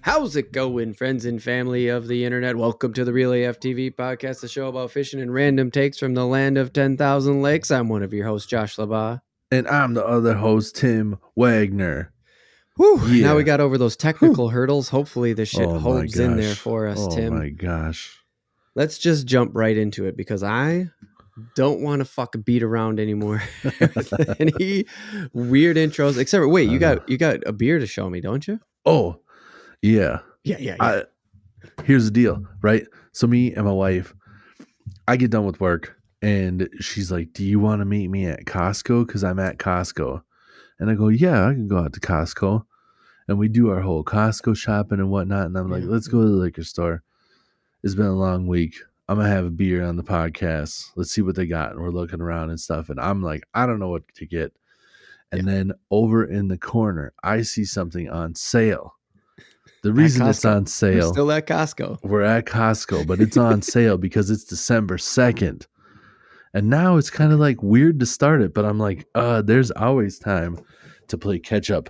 How's it going, friends and family of the internet? Welcome to the Real AF TV podcast, the show about fishing and random takes from the land of 10,000 lakes. I'm one of your hosts, Josh LaBaw. And I'm the other host, Tim Wagner. Whew, yeah. Now we got over those technical hurdles. Hopefully this shit holds in there for us, Tim. Oh my gosh. Let's just jump right into it because I don't want to fucking beat around anymore with any weird intros. Except for, wait, you got a beer to show me, don't you? Oh, yeah. Yeah. Here's the deal, right? So me and my wife, I get done with work and she's like, do you want to meet me at Costco? Because I'm at Costco. And I go, yeah, I can go out to Costco. And we do our whole Costco shopping and whatnot. And I'm like, let's go to the liquor store. It's been a long week. I'm going to have a beer on the podcast. Let's see what they got. And we're looking around and stuff. And I'm like, I don't know what to get. And then over in the corner, I see something on sale. The reason it's on sale. We're still at Costco. We're at Costco, but it's on sale because it's December 2nd. And now it's kind of like weird to start it, but I'm like, there's always time to play catch up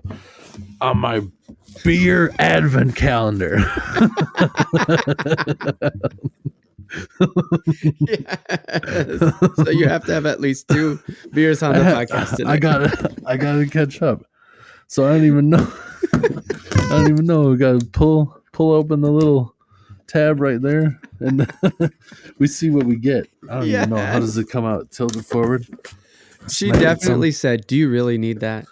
on my beer advent calendar. Yes. So you have to have at least 2 beers on the podcast today. I gotta catch up. So I don't even know. We gotta pull open the little tab right there, and we see what we get. I don't even know. How does it come out? Tilted forward. She definitely said, "Do you really need that?"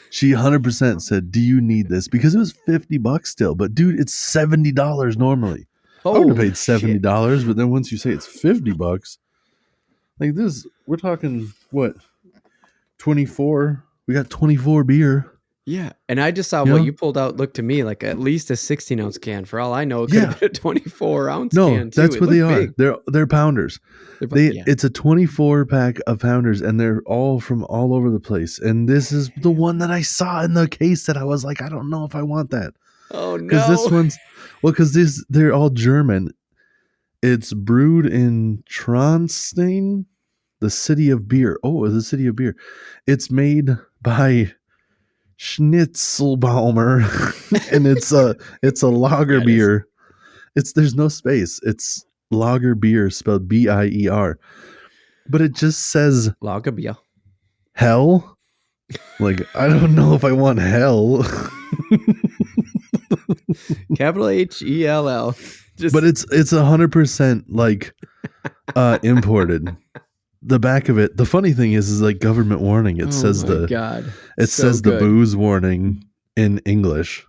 She 100% said, "Do you need this?" Because it was $50 still, but dude, it's $70 normally. I would have paid $70, but then once you say it's $50, like this, we're talking what? 24. We got 24 beer. Yeah, and I just saw what you pulled out looked to me like at least a 16-ounce can. For all I know, it could have been a 24-ounce can too. No, that's what they are. They're pounders. It's a 24-pack of pounders, and they're all from all over the place. And this is the one that I saw in the case that I was like, I don't know if I want that. Oh no! Because this one's they're all German. It's brewed in Tronstein, the city of beer. Oh, the city of beer. It's made by Schnitzelbaumer, and it's a lager beer. There's no space. It's lager beer spelled B-I-E-R, but it just says lager beer. Hell. Like, I don't know if I want hell. Capital H-E-L-L. But it's 100% like imported. The back of it, the funny thing is like government warning. It says the booze warning in English.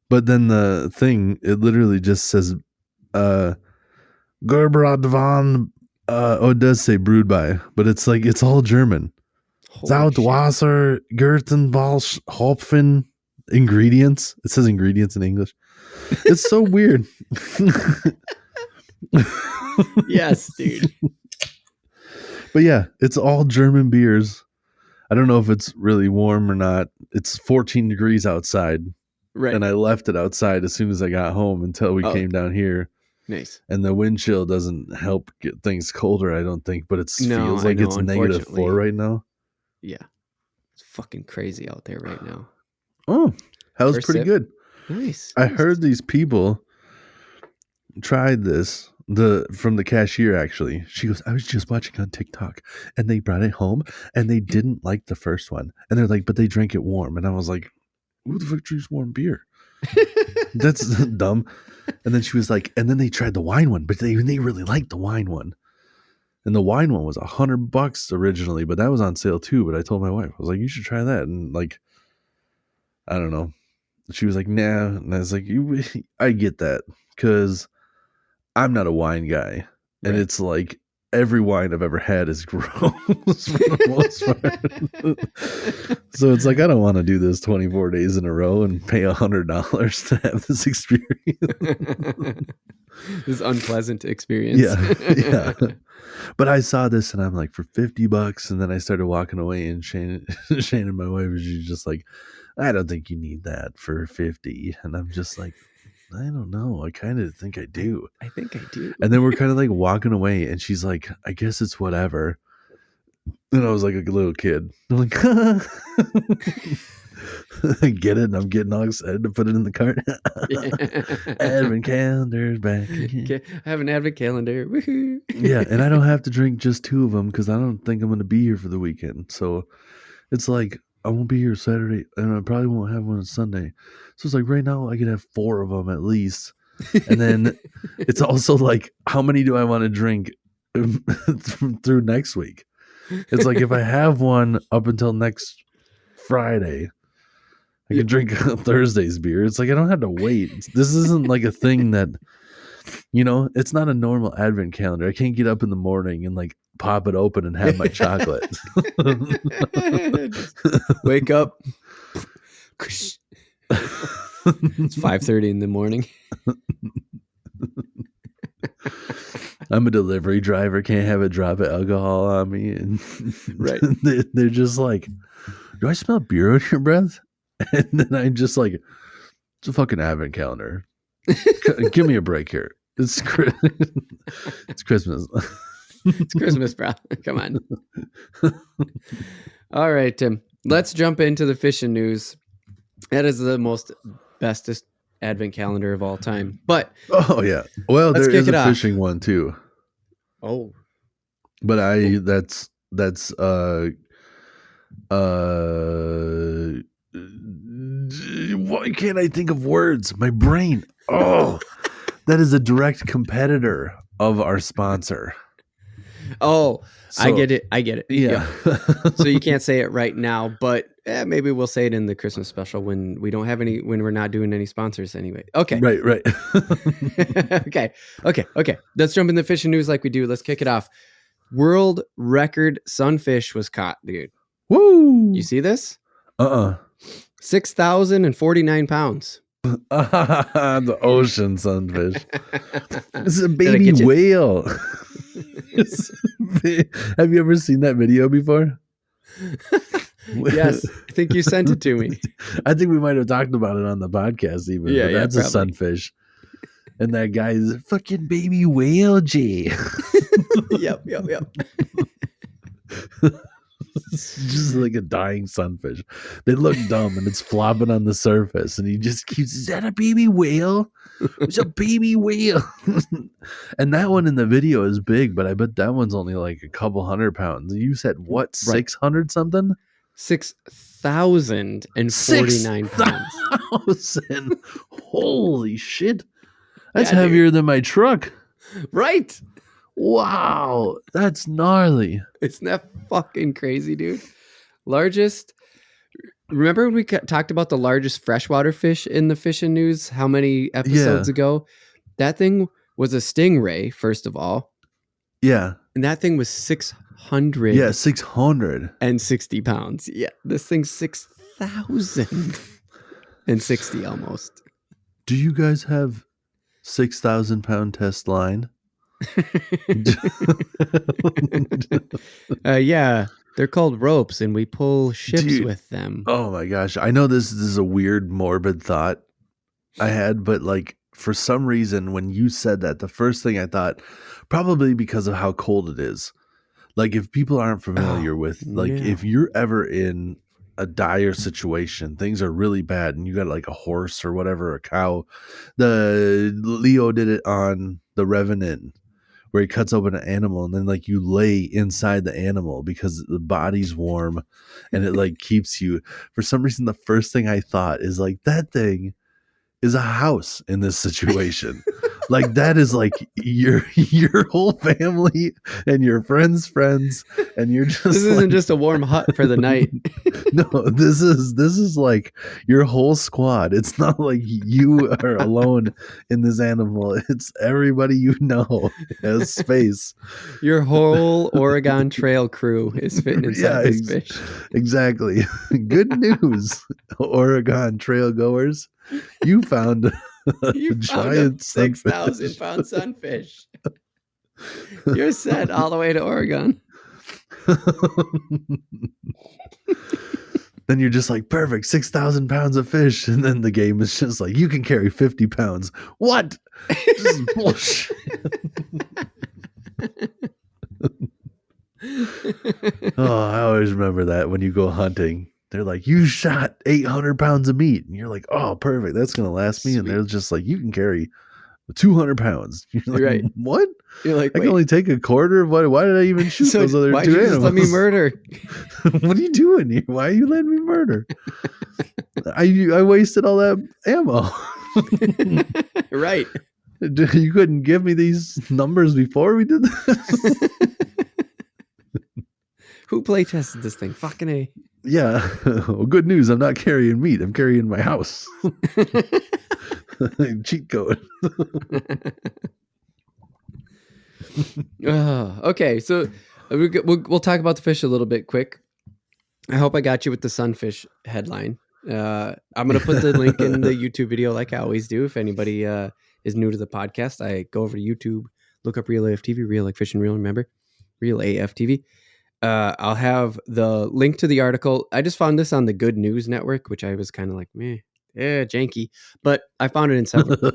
But then the thing, it literally just says Gerbrand von it does say brewed by, but it's like it's all German. Zautwasser, Gertenbalsch, Hopfen, ingredients. It says ingredients in English. It's so weird. Yes, dude. But yeah, it's all German beers. I don't know if it's really warm or not. It's 14 degrees outside. Right. And I left it outside as soon as I got home until we came down here. Nice. And the wind chill doesn't help get things colder, I don't think. But it feels like it's -4 right now. Yeah. It's fucking crazy out there right now. Oh, that was pretty good. Nice. I heard these people tried this. From the cashier, actually, she goes, I was just watching on TikTok and they brought it home and they didn't like the first one, and they're like, but they drank it warm. And I was like, who the fuck drinks warm beer? That's dumb. And then she was like, and then they tried the wine one, but they really liked the wine one. And the wine one was $100 originally, but that was on sale too. But I told my wife, I was like, you should try that. And like, I don't know, she was like, nah. And I was like, I get that, because I'm not a wine guy, and it's like every wine I've ever had is gross for the most part. So it's like, I don't want to do this 24 days in a row and pay $100 to have this experience. This unpleasant experience. Yeah. But I saw this and I'm like, for $50, and then I started walking away, and Shane and my wife, she's just like, I don't think you need that for $50. And I'm just like, I don't know. I kind of think I do. I think I do. And then we're kind of like walking away, and she's like, I guess it's whatever. And I was like a little kid. I'm like, Get it? And I'm getting all excited to put it in the cart. Advent calendar's back again. Okay, I have an advent calendar. Woohoo. Yeah, and I don't have to drink just 2 of them because I don't think I'm going to be here for the weekend. So it's like I won't be here Saturday, and I probably won't have one on Sunday. So it's like right now I could have 4 of them at least. And then it's also like, how many do I want to drink through next week? It's like if I have one up until next Friday, I can drink Thursday's beer. It's like I don't have to wait. This isn't like a thing that, it's not a normal advent calendar. I can't get up in the morning and like pop it open and have my chocolate. Wake up. It's 5:30 in the morning. I'm a delivery driver. Can't have a drop of alcohol on me. And right. They're just like, do I smell beer in your breath? And then I'm just like, it's a fucking advent calendar. Give me a break here. It's Christmas. It's Christmas, bro. Come on. All right, Tim. Let's jump into the fishing news. That is the bestest advent calendar of all time. But oh yeah, well there is a fishing one too. Oh, but that's why can't I think of words? My brain. Oh, that is a direct competitor of our sponsor. Oh, so, I get it. Yeah. So you can't say it right now, but maybe we'll say it in the Christmas special when we're not doing any sponsors anyway. Okay. Right. Okay. Let's jump in the fishing news like we do. Let's kick it off. World record sunfish was caught, dude. Woo! You see this? 6,049 pounds. The ocean sunfish. This is a baby whale. Have you ever seen that video before? Yes, I think you sent it to me. I think we might have talked about it on the podcast even. Yeah, that's a sunfish. And that guy is a fucking baby whale, G. Yep. It's just like a dying sunfish. They look dumb and it's flopping on the surface. And he just keeps, is that a baby whale? It's a baby whale. And that one in the video is big, but I bet that one's only like a couple 100 pounds. You said what, 600 something? 6,049 pounds. 6,000. Holy shit. That's heavier than my truck. Right. Wow. That's gnarly. Isn't that fucking crazy, dude? Largest. Remember when we talked about the largest freshwater fish in the fishing news? How many episodes ago? That thing was a stingray, first of all. Yeah. And that thing was 600. Yeah, 660 pounds. Yeah. This thing's 6,060 almost. Do you guys have 6,000 pound test line? Yeah, they're called ropes and we pull ships with them. Oh my gosh, I know this is a weird morbid thought I had, but like for some reason when you said that, the first thing I thought, probably because of how cold it is, like if people aren't familiar with if you're ever in a dire situation, things are really bad and you got like a horse or whatever, a cow. The Leo did it on The Revenant, where he cuts open an animal and then like you lay inside the animal because the body's warm and it like keeps you. For some reason, the first thing I thought is like that thing is a house in this situation. Like that is like your whole family and your friends, and you're just. This isn't just a warm hut for the night. No, this is like your whole squad. It's not like you are alone in this animal. It's everybody you know has space. Your whole Oregon Trail crew is fitting inside this fish. Exactly. Good news, Oregon Trail goers. You found a giant 6,000 pound sunfish. You're set all the way to Oregon. Then you're just like, perfect, 6,000 pounds of fish. And then the game is just like, you can carry 50 pounds. What? This is bullshit. Oh, I always remember that when you go hunting. they're like, you shot 800 pounds of meat. And you're like, oh, perfect. That's going to last me. And Sweet. they're just like, you can carry 200 pounds. You're like, Right. what? You're like, I can only take a quarter of what? Why did I even shoot so those other why'd two you animals? just let me murder? What are you doing here? Why are you letting me murder? I wasted all that ammo. Right. You couldn't give me these numbers before we did this? Who play tested this thing? Fucking A. Yeah. Well, good news. I'm not carrying meat. I'm carrying my house. Cheat code. Okay, so we'll talk about the fish a little bit quick. I hope I got you with the sunfish headline. I'm going to put the link in the YouTube video like I always do. If anybody is new to the podcast, I go over to YouTube, look up Real AF TV, Real like Fish and Real, remember? Real AF TV. I'll have the link to the article. I just found this on the Good News Network, which I was kind of like, janky. But I found it in several.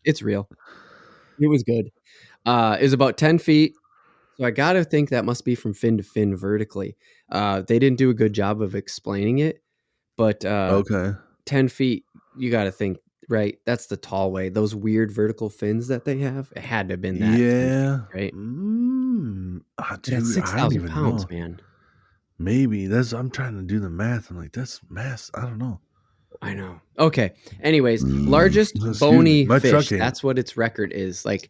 It's real. It was good. It's about 10 feet. So I got to think that must be from fin to fin vertically. They didn't do a good job of explaining it, but Okay. 10 feet, you got to think, right? That's the tall way. Those weird vertical fins that they have, it had to have been that. Yeah. 10 feet, right? Dude, That's 6,000 pounds, know. man. Maybe. I'm trying to do the math. I'm like, that's mass. I don't know. I know. Okay. Anyways, largest bony fish. Trucking. That's what its record is. Like,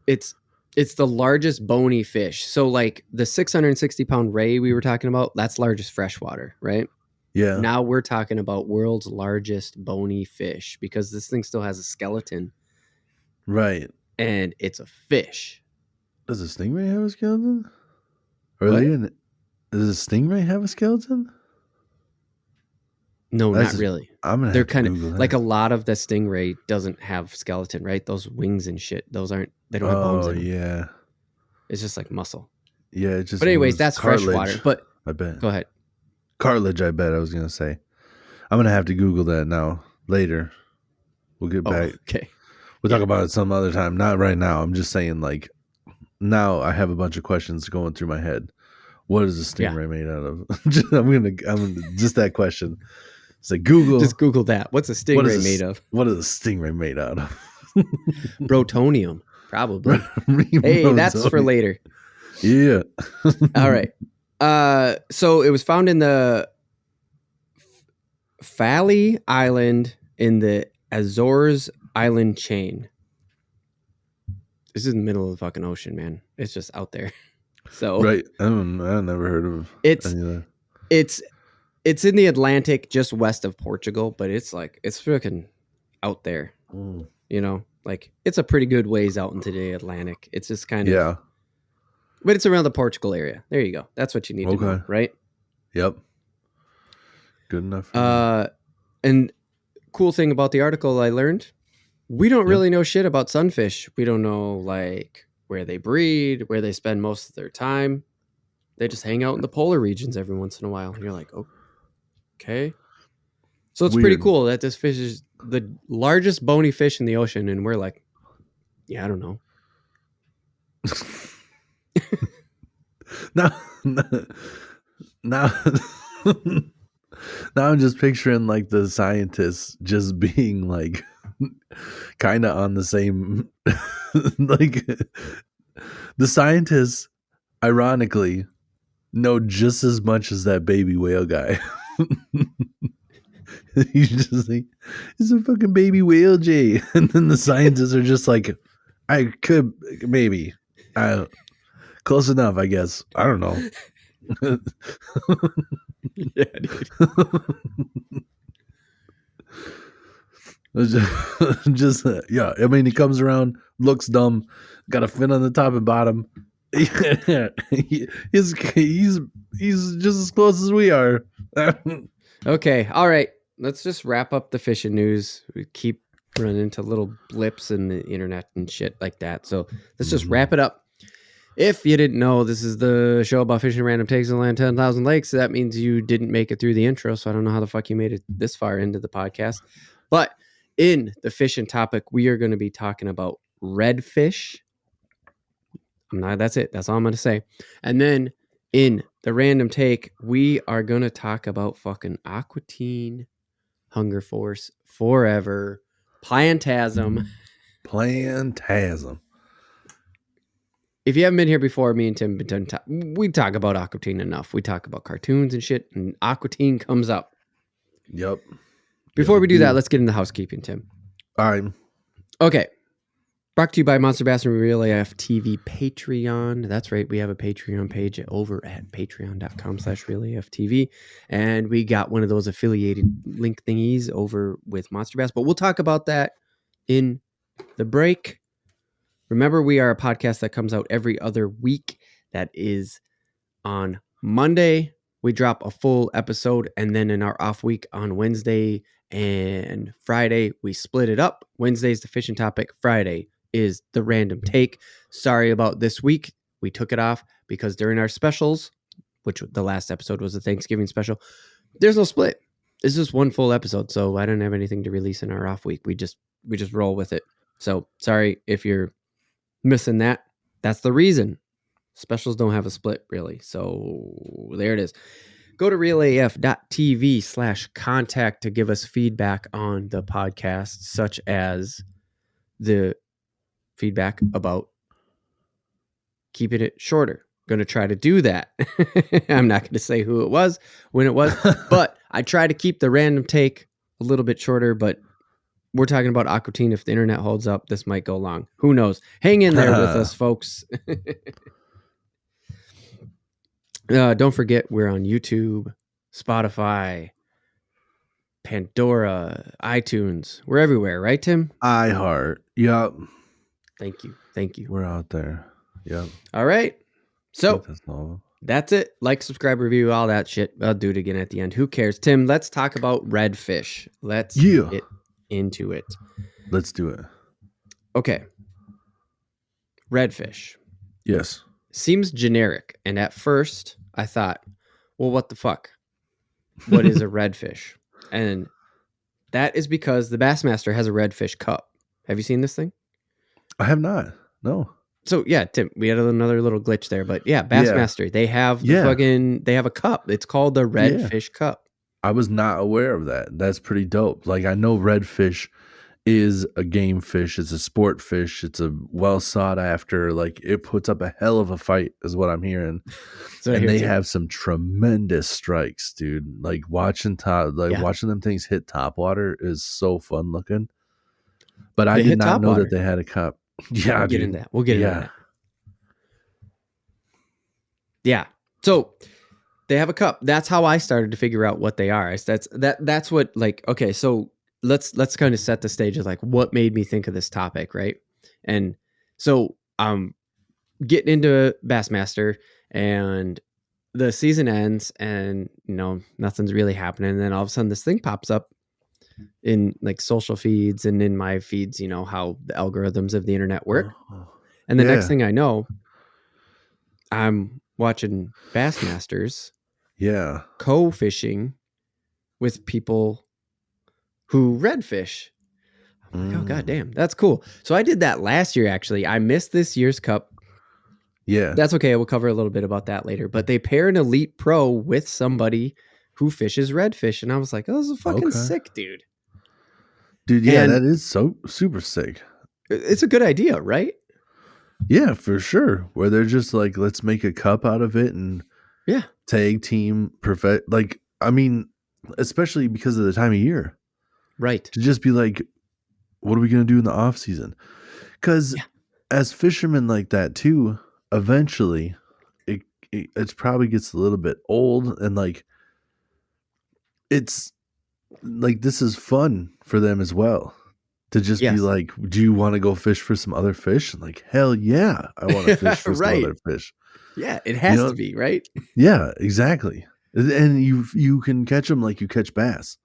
it's the largest bony fish. So like the 660 pound ray we were talking about, that's largest freshwater, right? Yeah. Now we're talking about world's largest bony fish because this thing still has a skeleton. Right. And it's a fish. Does a stingray have a skeleton? Or does a stingray have a skeleton? No, not really. They're kind of like a lot of the stingray doesn't have skeleton, right? Those wings and shit. They don't have bones in them. Yeah. It's just like muscle. Yeah, it just. But anyways, that's cartilage, freshwater. But I bet. Go ahead. Cartilage, I bet. I was gonna say. I'm gonna have to Google that now. Later, we'll get back. Okay. We'll talk about it some other time. Not right now. I'm just saying, like, now I have a bunch of questions going through my head. What is a stingray made out of? I'm gonna just that question. It's like Google. Just Google that. What's a stingray made of? What is a stingray made out of? Brotonium, probably. Hey, that's for later. Yeah. All right. So it was found in the Fally Island in the Azores Island chain. This is in the middle of the fucking ocean, man. It's just out there. So right. I never heard of it's any of that. It's in the Atlantic, just west of Portugal, but it's freaking out there. You know, like it's a pretty good ways out into the Atlantic. It's just kind of but it's around the Portugal area. There you go. That's what you need to know, right? Yep. Good enough. And cool thing about the article I learned, we don't really know shit about sunfish. We don't know like where they breed, where they spend most of their time. They just hang out in the polar regions every once in a while. And you're like, okay. So it's pretty cool that this fish is the largest bony fish in the ocean. And we're like, yeah, I don't know. Now I'm just picturing like the scientists just being like kind of on the same like the scientists ironically know just as much as that baby whale guy. He's just like, it's a fucking baby whale, Jay. And then the scientists are just like, I could maybe close enough, I guess. I don't know. Yeah, dude. Yeah, I mean, he comes around, looks dumb, got a fin on the top and bottom. He's just as close as we are. Okay, all right. Let's just wrap up the fishing news. We keep running into little blips in the internet and shit like that. So let's just wrap it up. If you didn't know, this is the show about fishing random takes in the land 10,000 lakes. That means you didn't make it through the intro, so I don't know how the fuck you made it this far into the podcast. But in the fishing topic, we are going to be talking about redfish. That's it. That's all I'm going to say. And then in the random take, we are going to talk about fucking Aqua Teen, Hunger Force, Forever, Plantasm. Plantasm. If you haven't been here before, me and Tim, we talk about Aqua Teen enough. We talk about cartoons and shit, and Aqua Teen comes up. Yep. Before we do that, let's get into housekeeping, Tim. All right. Okay. Brought to you by Monster Bass and Real AF TV Patreon. That's right. We have a Patreon page over at patreon.com/RealAFTV. And we got one of those affiliated link thingies over with Monster Bass. But we'll talk about that in the break. Remember, we are a podcast that comes out every other week. That is on Monday. We drop a full episode. And then in our off week on Wednesday and Friday, we split it up. Wednesday's the fishing topic. Friday is the random take. Sorry about this week. We took it off because during our specials, which the last episode was a Thanksgiving special, there's no split. It's just one full episode. So I don't have anything to release in our off week. We just roll with it. So sorry if you're missing that. That's the reason. Specials don't have a split really. So there it is. Go to realaf.tv/contact to give us feedback on the podcast, such as the feedback about keeping it shorter. Going to try to do that. I'm not going to say who it was, when it was, but I try to keep the random take a little bit shorter, but we're talking about Aqua Teen. If the internet holds up, this might go long. Who knows? Hang in there with us, folks. Don't forget, we're on YouTube, Spotify, Pandora, iTunes. We're everywhere, right, Tim? iHeart. Yep. Thank you. We're out there. Yep. All right. So that's it. Like, subscribe, review, all that shit. I'll do it again at the end. Who cares? Tim, let's talk about redfish. Let's get into it. Let's do it. Okay. Redfish. Yes. Seems generic. And at first I thought, well, what the fuck? What is a redfish? And that is because the Bassmaster has a redfish cup. Have you seen this thing? I have not. No. So yeah, Tim, we had another little glitch there, but yeah, Bassmaster, they have they have a cup. It's called the Redfish Cup. I was not aware of that. That's pretty dope. Like, I know redfish is a game fish. It's a sport fish. It's a well sought after. Like, it puts up a hell of a fight, is what I'm hearing. And they have some tremendous strikes, dude. Like, watching them things hit topwater is so fun looking. But I did not know that they had a cup. Yeah, we'll get into that. We'll get into that. Yeah. So they have a cup. That's how I started to figure out what they are. That's what, like, okay, so let's kind of set the stage of like what made me think of this topic, right? And so getting into Bassmaster, and the season ends, and nothing's really happening, and then all of a sudden this thing pops up in like social feeds and in my feeds, how the algorithms of the internet work. And the next thing I know, I'm watching Bassmasters co-fishing with people who redfish. I'm like, oh goddamn, that's cool. So I did that last year. Actually, I missed this year's cup. Yeah, that's okay. We'll cover a little bit about that later. But they pair an elite pro with somebody who fishes redfish, and I was like, oh, this is fucking sick, dude. Yeah, that is so super sick. It's a good idea, right? Yeah, for sure. Where they're just like, let's make a cup out of it and tag team perfect. Like, I mean, especially because of the time of year, right? To just be like, what are we going to do in the off season? Because as fishermen like that too, eventually it probably gets a little bit old, and like, it's like, this is fun for them as well. To just be like, do you want to go fish for some other fish? And like, hell yeah, I want to fish for some other fish. Yeah, it has to be, right? Yeah, exactly. And you can catch them like you catch bass.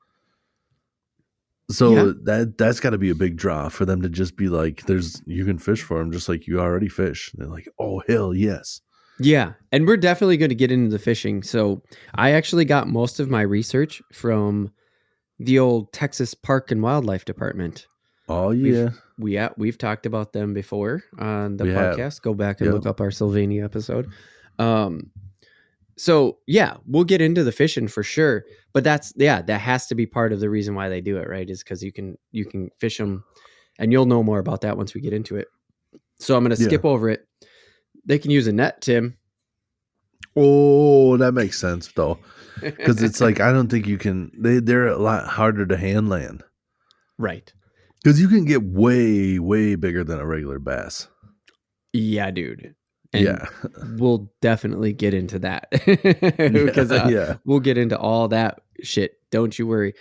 So that's got to be a big draw for them to just be like, you can fish for them just like you already fish. They're like, oh, hell yes. Yeah, and we're definitely going to get into the fishing. So I actually got most of my research from the old Texas Park and Wildlife Department. Oh yeah. We've talked about them before on the podcast. Go back and look up our Sylvania episode. So yeah, we'll get into the fishing for sure, but that has to be part of the reason why they do it, right? Is because you can fish them, and you'll know more about that once we get into it. So I'm going to skip over it. They can use a net, Tim. Oh, that makes sense though, because it's like I don't think you can. They're a lot harder to hand land, right? Because you can get way bigger than a regular bass. Yeah, dude. And we'll definitely get into that because we'll get into all that shit. Don't you worry.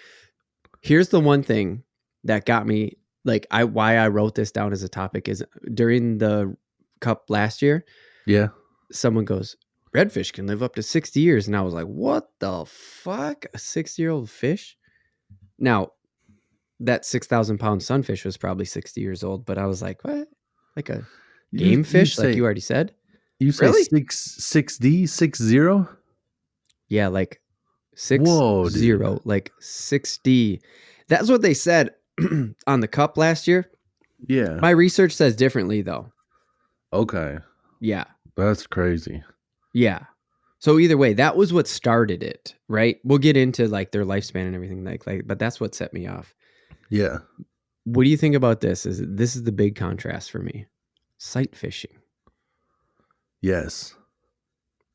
Here's the one thing that got me, like, why I wrote this down as a topic is during the cup last year. Yeah. Someone goes, redfish can live up to 60 years. And I was like, what the fuck? A 60-year-old fish? Now, that 6,000 pound sunfish was probably 60 years old, but I was like, what? Like a game fish, like you already said? You say really? 6D, 60? Yeah, like 60, like 6D. That's what they said on the cup last year. Yeah. My research says differently, though. Okay. Yeah. That's crazy. Yeah. So either way, that was what started it, right? We'll get into like their lifespan and everything like, but that's what set me off. Yeah. What do you think about this? This is the big contrast for me. Sight fishing. Yes.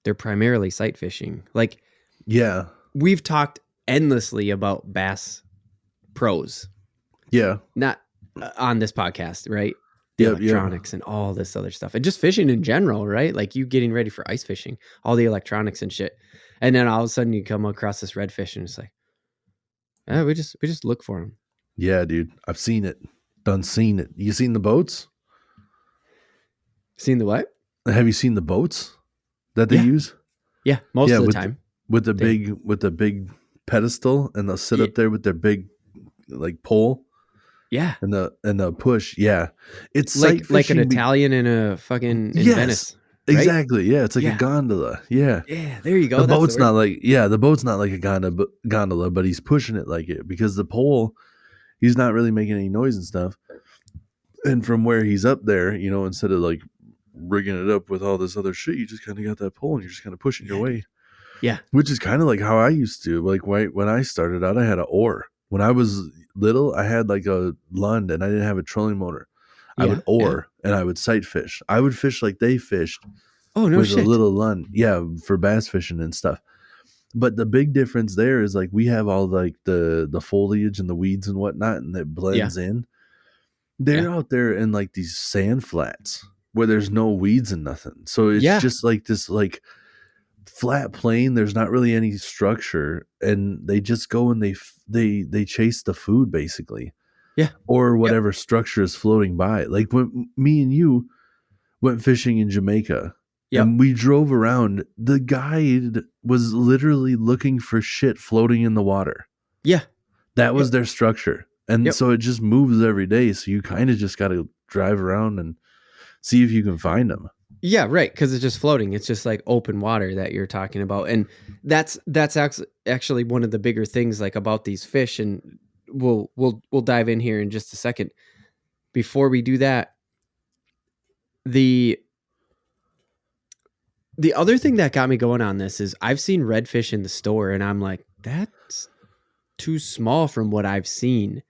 They're primarily sight fishing. Like, yeah, we've talked endlessly about bass pros. Yeah. Not on this podcast, right? The electronics and all this other stuff. And just fishing in general, right? Like you getting ready for ice fishing, all the electronics and shit. And then all of a sudden you come across this redfish and it's like, we just look for them. Yeah, dude. I've seen it. Seen it. You seen the boats? Seen the what? Have you seen the boats that they use? Yeah, most of the time. With the big pedestal, and they'll sit up there with their big like pole. Yeah. And the push. Yeah. It's like an Italian in a fucking Venice. Right? Exactly. Yeah. It's like a gondola. Yeah. Yeah. There you go. The boat's not like a gondola, but he's pushing it like it because the pole, he's not really making any noise and stuff. And from where he's up there, instead of like rigging it up with all this other shit, you just kind of got that pole and you're just kind of pushing your way. Yeah. Which is kind of like how I used to, like when I started out, I had an oar. When I was little, I had like a Lund and I didn't have a trolling motor. I would oar and I would sight fish. I would fish like they fished. Oh, no with shit. a little Lund. Yeah. For bass fishing and stuff. But the big difference there is like we have all like the foliage and the weeds and whatnot, and it blends in. They're out there in like these sand flats where there's no weeds and nothing. So it's just like this like flat plain. There's not really any structure, and they just go and they chase the food basically. Yeah. Or whatever structure is floating by. Like when me and you went fishing in Jamaica. And we drove around. The guide was literally looking for shit floating in the water. Yeah. That was their structure. And so it just moves every day. So you kind of just got to drive around and see if you can find them. Yeah, right. Because it's just floating. It's just like open water that you're talking about. And that's actually one of the bigger things like about these fish. And we'll dive in here in just a second. Before we do that, the other thing that got me going on this is I've seen redfish in the store and I'm like, that's too small from what I've seen.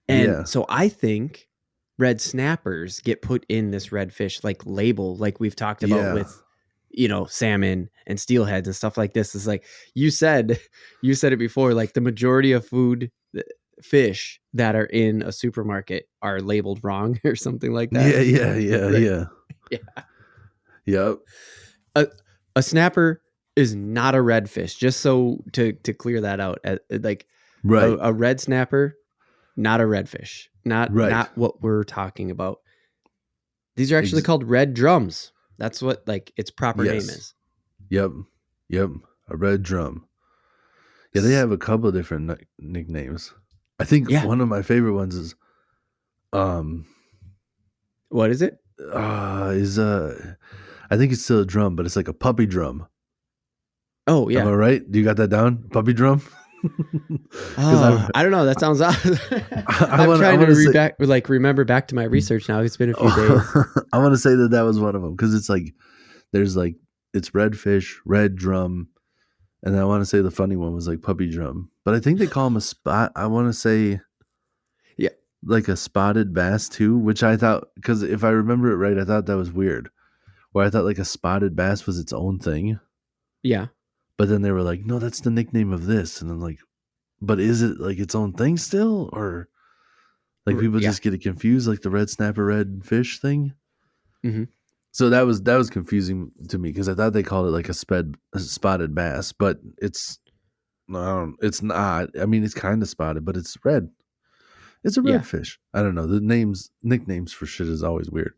And so I think red snappers get put in this redfish like label, like we've talked about with, salmon and steelheads and stuff like this. Is like you said it before, like the majority of fish that are in a supermarket are labeled wrong or something like that. Yeah. Yep. A snapper is not a redfish. Just so to clear that out, like a red snapper, not a redfish, not what we're talking about. These are actually called red drums. That's what like its proper name is. Yep, a red drum. Yeah, they have a couple of different nicknames. I think one of my favorite ones is, what is it? I think it's still a drum, but it's like a puppy drum. Oh, yeah. Am I right? Do you got that down? Puppy drum? I don't know. That sounds odd. I'm trying to remember back to my research now. It's been a few days. I want to say that was one of them because it's like there's like it's redfish, red drum, and I want to say the funny one was like puppy drum. But I think they call them a spot. I want to say Yeah. like a spotted bass too, which I thought, because if I remember it right, I thought that was weird. Where I thought like a spotted bass was its own thing. Yeah. But then they were like, no, that's the nickname of this. And I'm like, but is it like its own thing still? Or like people Yeah. just get it confused, like the red snapper, red fish thing? Mm-hmm. So that was confusing to me because I thought they called it like a spotted bass, but it's it's not. I mean, it's kind of spotted, but it's red. It's a Yeah. redfish. I don't know. The nicknames for shit is always weird.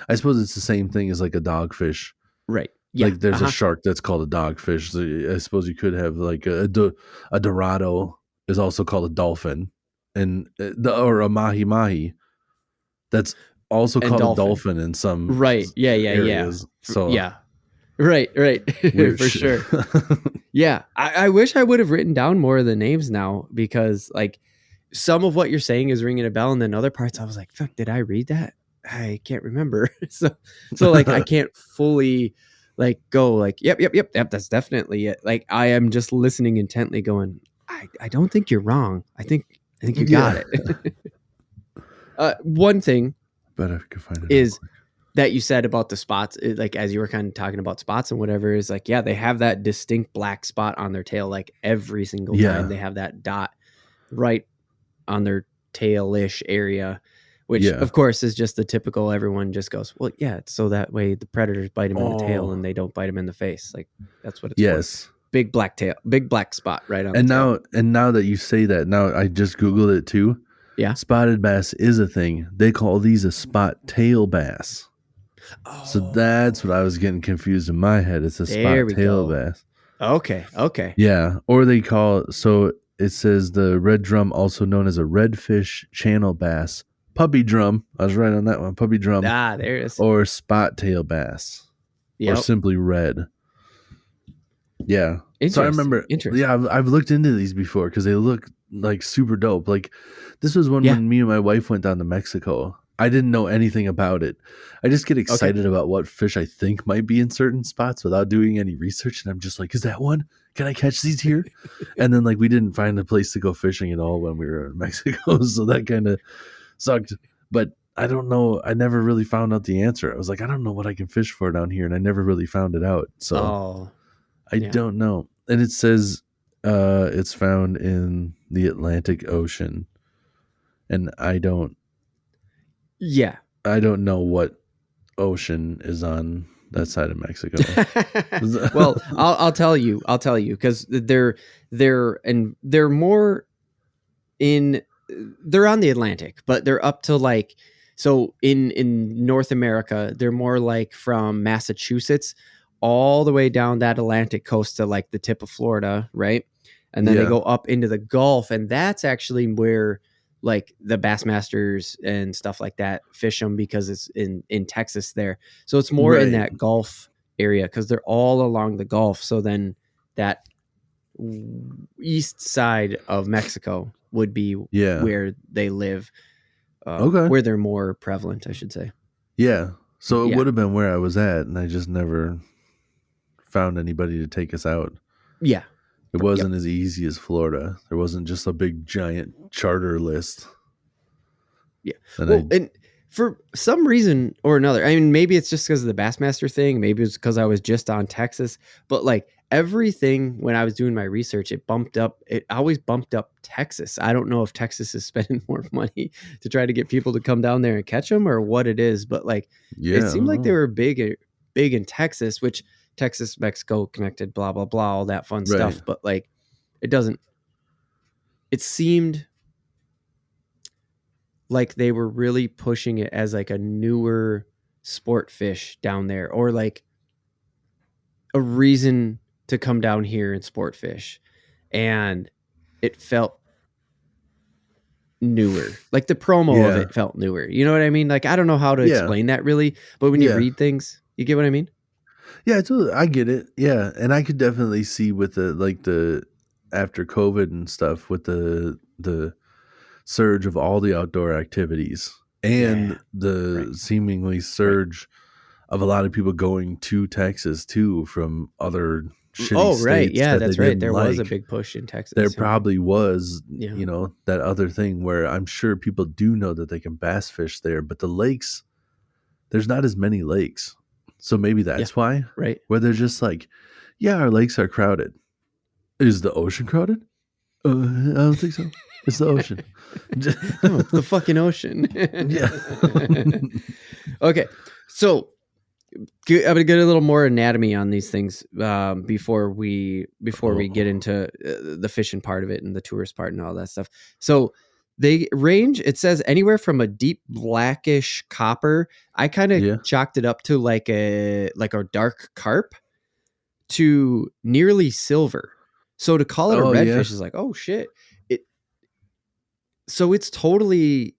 I suppose it's the same thing as like a dogfish. Right. Yeah. Like there's a shark that's called a dogfish. So I suppose you could have like a dorado is also called a dolphin, and or a mahi mahi that's also And called dolphin. a dolphin in some Right. Yeah. areas. So yeah. Right. For sure. Yeah. I wish I would have written down more of the names now, because like some of what you're saying is ringing a bell, and then other parts I was like, fuck, did I read that? I can't remember. so like I can't fully like go like, yep, that's definitely it. Like I am just listening intently going, I don't think you're wrong. I think you got it. One thing but I could find it is that you said about the spots, like as you were kind of talking about spots and whatever, is like, yeah, they have that distinct black spot on their tail, like every single time they have that dot right on their tail-ish area, which of course is just the typical, everyone just goes, well, yeah, it's so that way the predators bite them in the tail and they don't bite them in the face. Like that's what it's for. Big black tail, big black spot right on and the now tail. And now that you say that, now I just Googled it too. Yeah. Spotted bass is a thing. They call these a spot tail bass. Oh. So that's what I was getting confused in my head. It's a spot tail bass. Okay. Yeah. Or they call it, so it says the red drum, also known as a redfish channel bass, puppy drum. I was right on that one. Puppy drum. Ah, there it is. Or spot tail bass. Or simply red. Yeah. So I remember. Yeah, I've looked into these before because they look like super dope. Like this was when me and my wife went down to Mexico. I didn't know anything about it. I just get excited about what fish I think might be in certain spots without doing any research. And I'm just like, is that one? Can I catch these here? And then like we didn't find a place to go fishing at all when we were in Mexico. So that kind of sucked. But I don't know. I never really found out the answer. I was like, I don't know what I can fish for down here. And I never really found it out. So I don't know. And it says it's found in the Atlantic Ocean. And I don't know what ocean is on that side of Mexico. Well, I'll tell you because they're more in, they're on the Atlantic, but they're up to like, so in North America, they're more like from Massachusetts all the way down that Atlantic coast to like the tip of Florida, right? And then they go up into the Gulf, and that's actually where like the Bassmasters and stuff like that fish them, because it's in Texas there. So it's more in that Gulf area because they're all along the Gulf. So then that east side of Mexico would be where they live, where they're more prevalent, I should say. Yeah. So it would have been where I was at, and I just never found anybody to take us out. Yeah. It wasn't as easy as Florida. There wasn't just a big giant charter list. Yeah. And for some reason or another, I mean, maybe it's just because of the Bassmaster thing. Maybe it's because I was just on Texas. But like everything, when I was doing my research, it always bumped up Texas. I don't know if Texas is spending more money to try to get people to come down there and catch them or what it is. But like, it seemed like they were big in Texas, which Texas, Mexico connected, blah, blah, blah, all that fun stuff. But like, it seemed like they were really pushing it as like a newer sport fish down there, or like a reason to come down here and sport fish. And it felt newer. Like the promo of it felt newer. You know what I mean? Like, I don't know how to explain that really, but when you read things, you get what I mean? Yeah, I get it. Yeah, and I could definitely see with the after COVID and stuff, with the surge of all the outdoor activities and the seemingly surge of a lot of people going to Texas too from other shitty Oh, right. states Yeah, that that's they right. didn't There was a like. big push in Texas. There Yeah. probably was, Yeah. you know, that other thing where I'm sure people do know that they can bass fish there, but the lakes, there's not as many lakes. So maybe that's why. Right. Where they're just like, yeah, our lakes are crowded. Is the ocean crowded? I don't think so. It's the ocean. Oh, it's the fucking ocean. Yeah. Okay. So I'm gonna get a little more anatomy on these things before we get into the fishing part of it and the tourist part and all that stuff. So they range. It says anywhere from a deep blackish copper. I kind of Yeah. chalked it up to like a dark carp to nearly silver. So to call it a redfish is like, oh shit. So it's totally.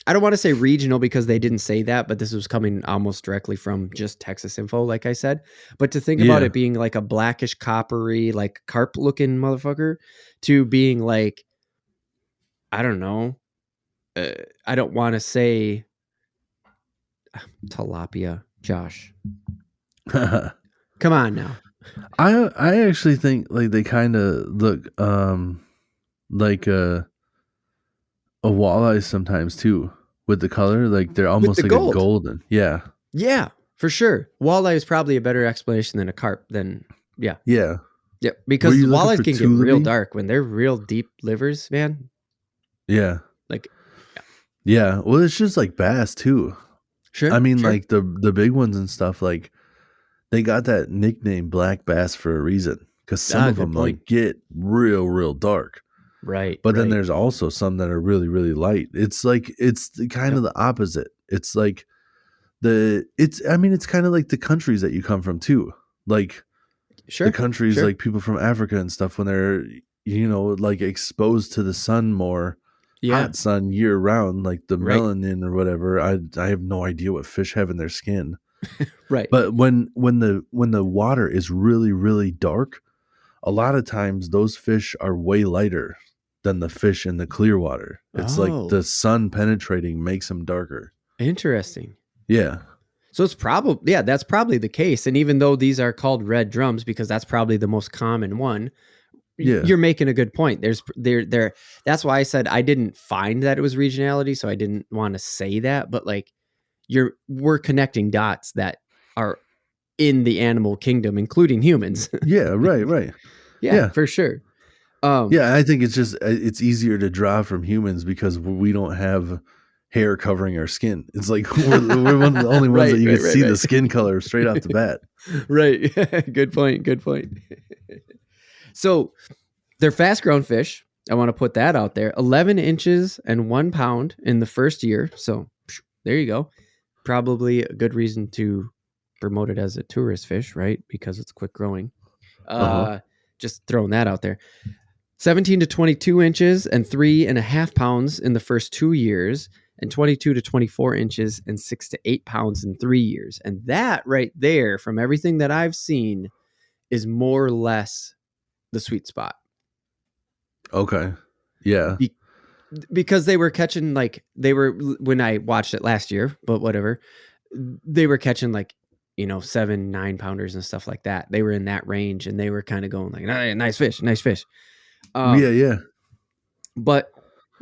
I don't want to say regional because they didn't say that, but this was coming almost directly from just Texas Info, like I said. But to think about it being like a blackish, coppery, like carp looking motherfucker to being like, I don't know. I don't want to say tilapia, Josh. Come on now. I actually think like they kind of look like a walleye sometimes too with the color, like they're almost like a golden. Yeah for sure. Walleye is probably a better explanation than a carp. Yeah because walleyes can get real dark when they're real deep livers, man. Like well, it's just like bass too. Sure. I mean, like the big ones and stuff, like they got that nickname black bass for a reason because some of them like get real dark. Right. But then there's also some that are really, really light. It's like, it's kind of the opposite. It's like it's kind of like the countries that you come from too. Like the countries, like people from Africa and stuff, when they're, you know, like exposed to the sun more, hot sun year round, like the melanin or whatever. I have no idea what fish have in their skin. Right. But when the water is really, really dark, a lot of times those fish are way lighter than the fish in the clear water. It's like the sun penetrating makes them darker. Interesting. Yeah. So it's probably, that's probably the case. And even though these are called red drums, because that's probably the most common one, you're making a good point. That's why I said I didn't find that it was regionality. So I didn't want to say that, but like we're connecting dots that are in the animal kingdom, including humans. Right. Yeah, for sure. I think it's easier to draw from humans because we don't have hair covering our skin. It's like we're one of the only ones that you can see the skin color straight off the bat. Right. Good point. So they're fast grown fish. I want to put that out there. 11 inches and 1 pound in the first year. So there you go. Probably a good reason to promote it as a tourist fish, right? Because it's quick growing. Just throwing that out there. 17 to 22 inches and 3.5 pounds in the first 2 years, and 22 to 24 inches and 6 to 8 pounds in 3 years. And that right there, from everything that I've seen, is more or less the sweet spot. Okay. Yeah. Because they were catching when I watched it last year, but whatever, they were catching 7-9 pounders and stuff like that. They were in that range and they were kind of going like, nice fish. Yeah. But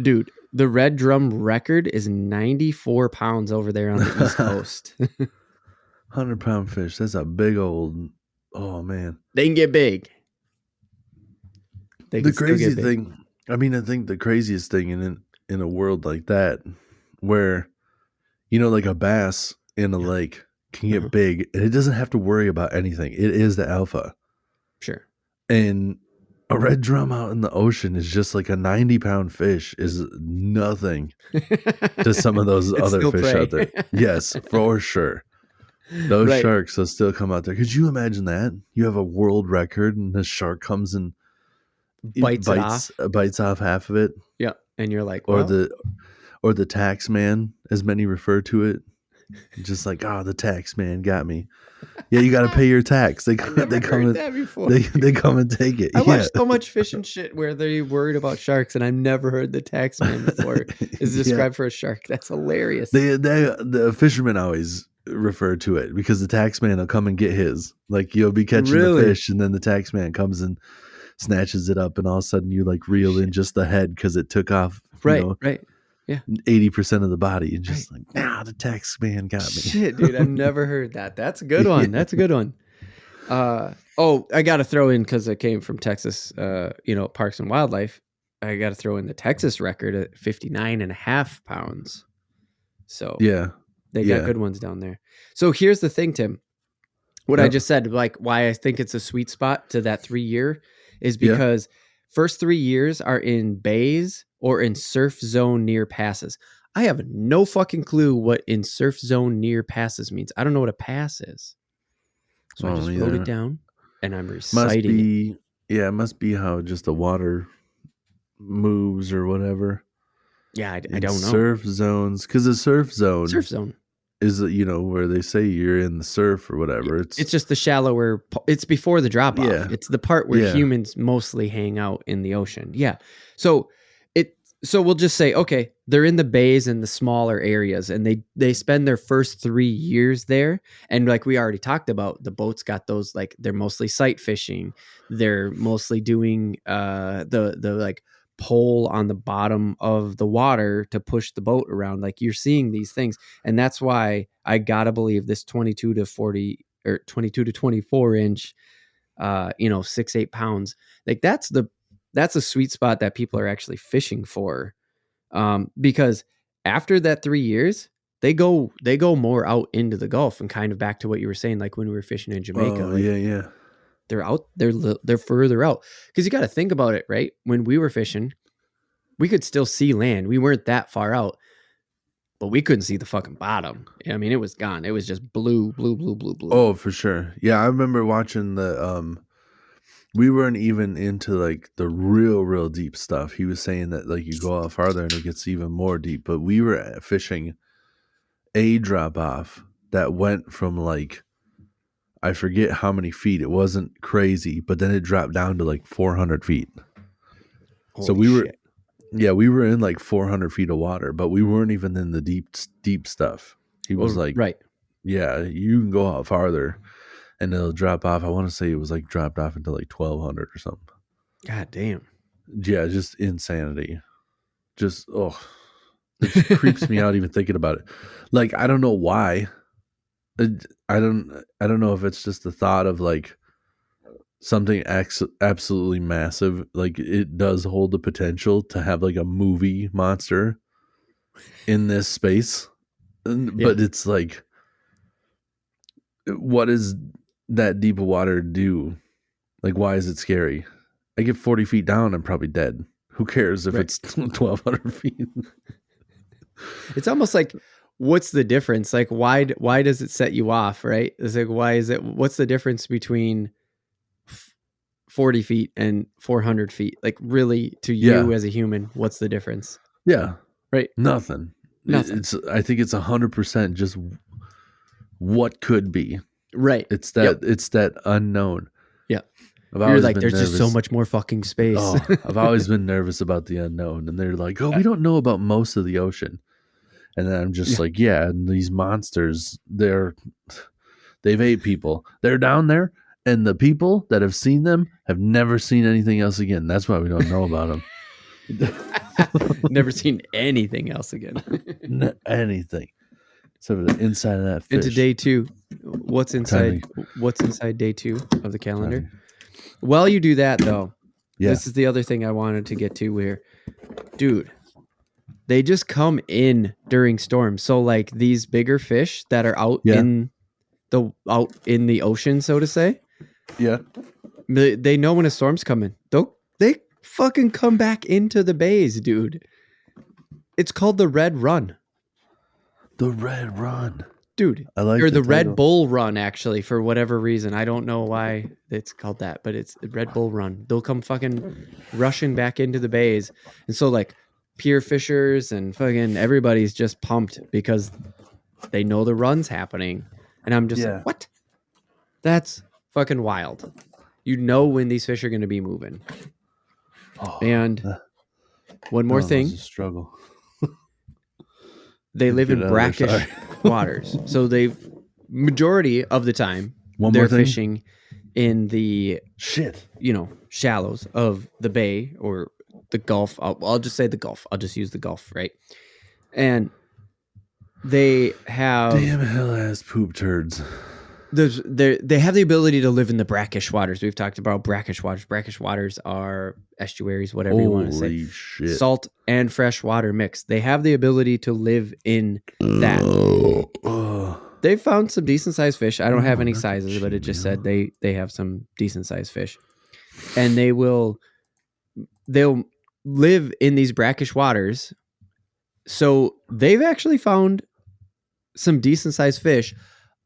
dude, the red drum record is 94 pounds over there on the East Coast. 100-pound fish. That's a big old, oh man. They can get big. The crazy thing, I think the craziest thing in a world like that, where, you know, like a bass in a lake can get big and it doesn't have to worry about anything. It is the alpha. Sure. And a red drum out in the ocean is just like a 90-pound fish is nothing to some of those other fish out there. Yes, for sure. Those sharks will still come out there. Could you imagine that? You have a world record and the shark comes and bites off half of it. Yeah. And you're like, or the tax man, as many refer to it. Just like, the tax man got me. Yeah, you got to pay your tax. They come and they come and take it. I watched so much fish and shit where they're worried about sharks, and I've never heard the tax man before is described for a shark. That's hilarious. The fishermen always refer to it, because the tax man will come and get his. Like, you'll be catching the Really? fish, and then the tax man comes and snatches it up, and all of a sudden you like reel in just the head because it took off, Right. Yeah. 80% of the body, and just like, nah, the tax man got me. Shit, dude, I've never heard that. That's a good one. That's a good one. I got to throw in, because I came from Texas, Parks and Wildlife. I got to throw in the Texas record at 59.5 pounds. So Yeah. they got good ones down there. So here's the thing, Tim. What I just said, like why I think it's a sweet spot to that 3 year is because first 3 years are in bays or in surf zone near passes. I have no fucking clue what in surf zone near passes means. I don't know what a pass is. So I just wrote it down and I'm reciting it. Yeah, it must be how just the water moves or whatever. Yeah, I don't know. Surf zones, because the surf zone is, where they say you're in the surf or whatever. It's just the shallower. It's before the drop off. Yeah. It's the part where humans mostly hang out in the ocean. Yeah. So we'll just say, okay, they're in the bays and the smaller areas, and they spend their first 3 years there. And like we already talked about, the boats got those, like, they're mostly sight fishing. They're mostly doing the like pole on the bottom of the water to push the boat around. Like, you're seeing these things. And that's why I gotta believe this 22 to 40 or 22 to 24 inch, 6-8 pounds. Like, that's a sweet spot that people are actually fishing for. Because after that 3 years, they go more out into the Gulf, and kind of back to what you were saying, like when we were fishing in Jamaica. Yeah. They're out, they're further out. Because you got to think about it, right? When we were fishing, we could still see land. We weren't that far out, but we couldn't see the fucking bottom. I mean, it was gone. It was just blue. Oh, for sure. Yeah, I remember watching we weren't even into like the real deep stuff. He was saying that like you go out farther and it gets even more deep, but we were fishing a drop off that went from like, I forget how many feet. It wasn't crazy, but then it dropped down to like 400 feet. So we were in like 400 feet of water, but we weren't even in the deep stuff. He was like, right. Yeah, you can go out farther and it'll drop off. I want to say it was like dropped off into like 1,200 or something. God damn. Yeah, just insanity. Just, it just creeps me out even thinking about it. Like, I don't know why. I don't know if it's just the thought of like something absolutely massive. Like, it does hold the potential to have like a movie monster in this space. But it's like, what does that deep of water do? Like, why is it scary? I get 40 feet down, I'm probably dead. Who cares if it's 1,200 feet? It's almost like, what's the difference? Like, why does it set you off, right? It's like, what's the difference between 40 feet and 400 feet? Like, really, to you as a human, what's the difference? Yeah. Right. Nothing. I think it's 100% just what could be. Right. It's that unknown. Yeah. You're like, there's just so much more fucking space. I've always been nervous about the unknown. And they're like, we don't know about most of the ocean. And then I'm just like, and these monsters, they've ate people. They're down there, and the people that have seen them have never seen anything else again. That's why we don't know about them. Never seen anything else again. Anything. Except for the inside of that fish. Into day 2. What's inside day 2 of the calendar? While you do that, though, this is the other thing I wanted to get to here. Dude, they just come in during storms. So like these bigger fish that are out in the ocean, so to say. Yeah. They know when a storm's coming. They fucking come back into the bays, dude. It's called the Red Run. The Red Run. Dude, I like the Red Bull Run, actually, for whatever reason. I don't know why it's called that, but it's the Red Bull Run. They'll come fucking rushing back into the bays. And so like pier fishers and fucking everybody's just pumped because they know the run's happening. And I'm just like, what? That's fucking wild. You know when these fish are going to be moving. And one more thing. It's a struggle. They live in brackish waters. So majority of the time, One they're more thing. fishing in the Shit. shallows of the bay or the Gulf. I'll just say the Gulf. I'll just use the Gulf, right? And they have Damn hell ass poop turds. they have the ability to live in the brackish waters. We've talked about brackish waters. Brackish waters are estuaries, whatever you want to say. Holy shit. Salt and fresh water mixed. They have the ability to live in that. They've found some decent sized fish. I don't have any sizes, but it just said they have some decent sized fish. And they'll live in these brackish waters. So they've actually found some decent sized fish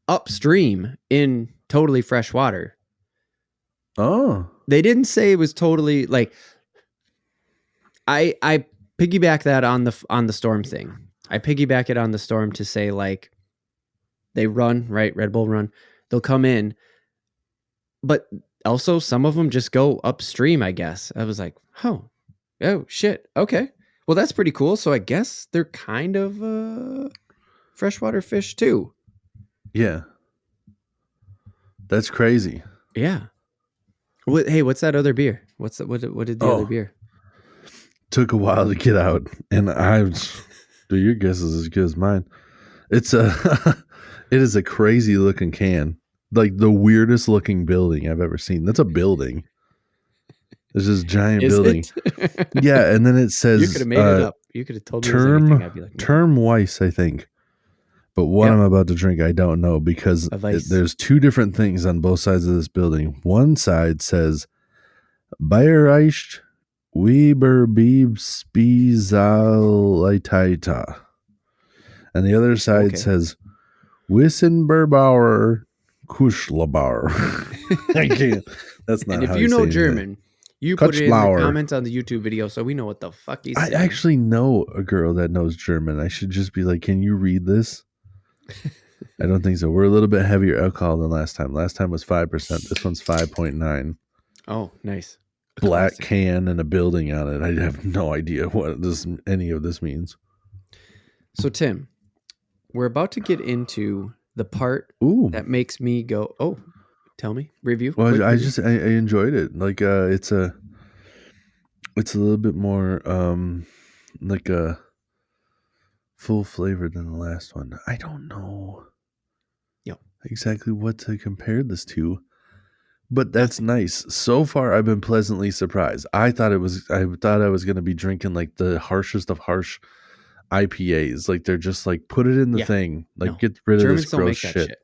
upstream in totally fresh water. Oh. They didn't say it was totally like I piggyback that on the storm thing. I piggyback it on the storm to say like they run, right? Red Bull run. They'll come in. But also some of them just go upstream, I guess. I was like, oh shit. Okay. Well, that's pretty cool. So I guess they're kind of freshwater fish too. Yeah. That's crazy. Yeah. Hey, what's that other beer? What did the other beer? Took a while to get out, and dude, your guess is as good as mine. It is a crazy looking can. Like the weirdest looking building I've ever seen. That's a building. There's this giant building. Yeah, and then it says you could have made it up. You could have told me anything. I'd be like, no. Term Weiss, I think. But what I'm about to drink, I don't know because there's two different things on both sides of this building. One side says Bayerischt Weberbeeb Spezialiteita. And the other side says Wissenberbauer Kuschlabauer. I can't. That's not. And if you know German, you put it in the comments on the YouTube video so we know what the fuck he's saying. I actually know a girl that knows German. I should just be like, can you read this? I don't think so. We're a little bit heavier alcohol than last time. Last time was 5%. This one's 5.9. Oh, nice. Black can and a building on it. I have no idea what any of this means. So, Tim, we're about to get into the part that makes me go, oh, tell me. Review. Well, I enjoyed it. Like, it's a little bit more like a full flavor than the last one. I don't know exactly what to compare this to, but that's nice. So far, I've been pleasantly surprised. I thought I was going to be drinking like the harshest of harsh IPAs. Like they're just like put it in the thing, like get rid of this gross shit.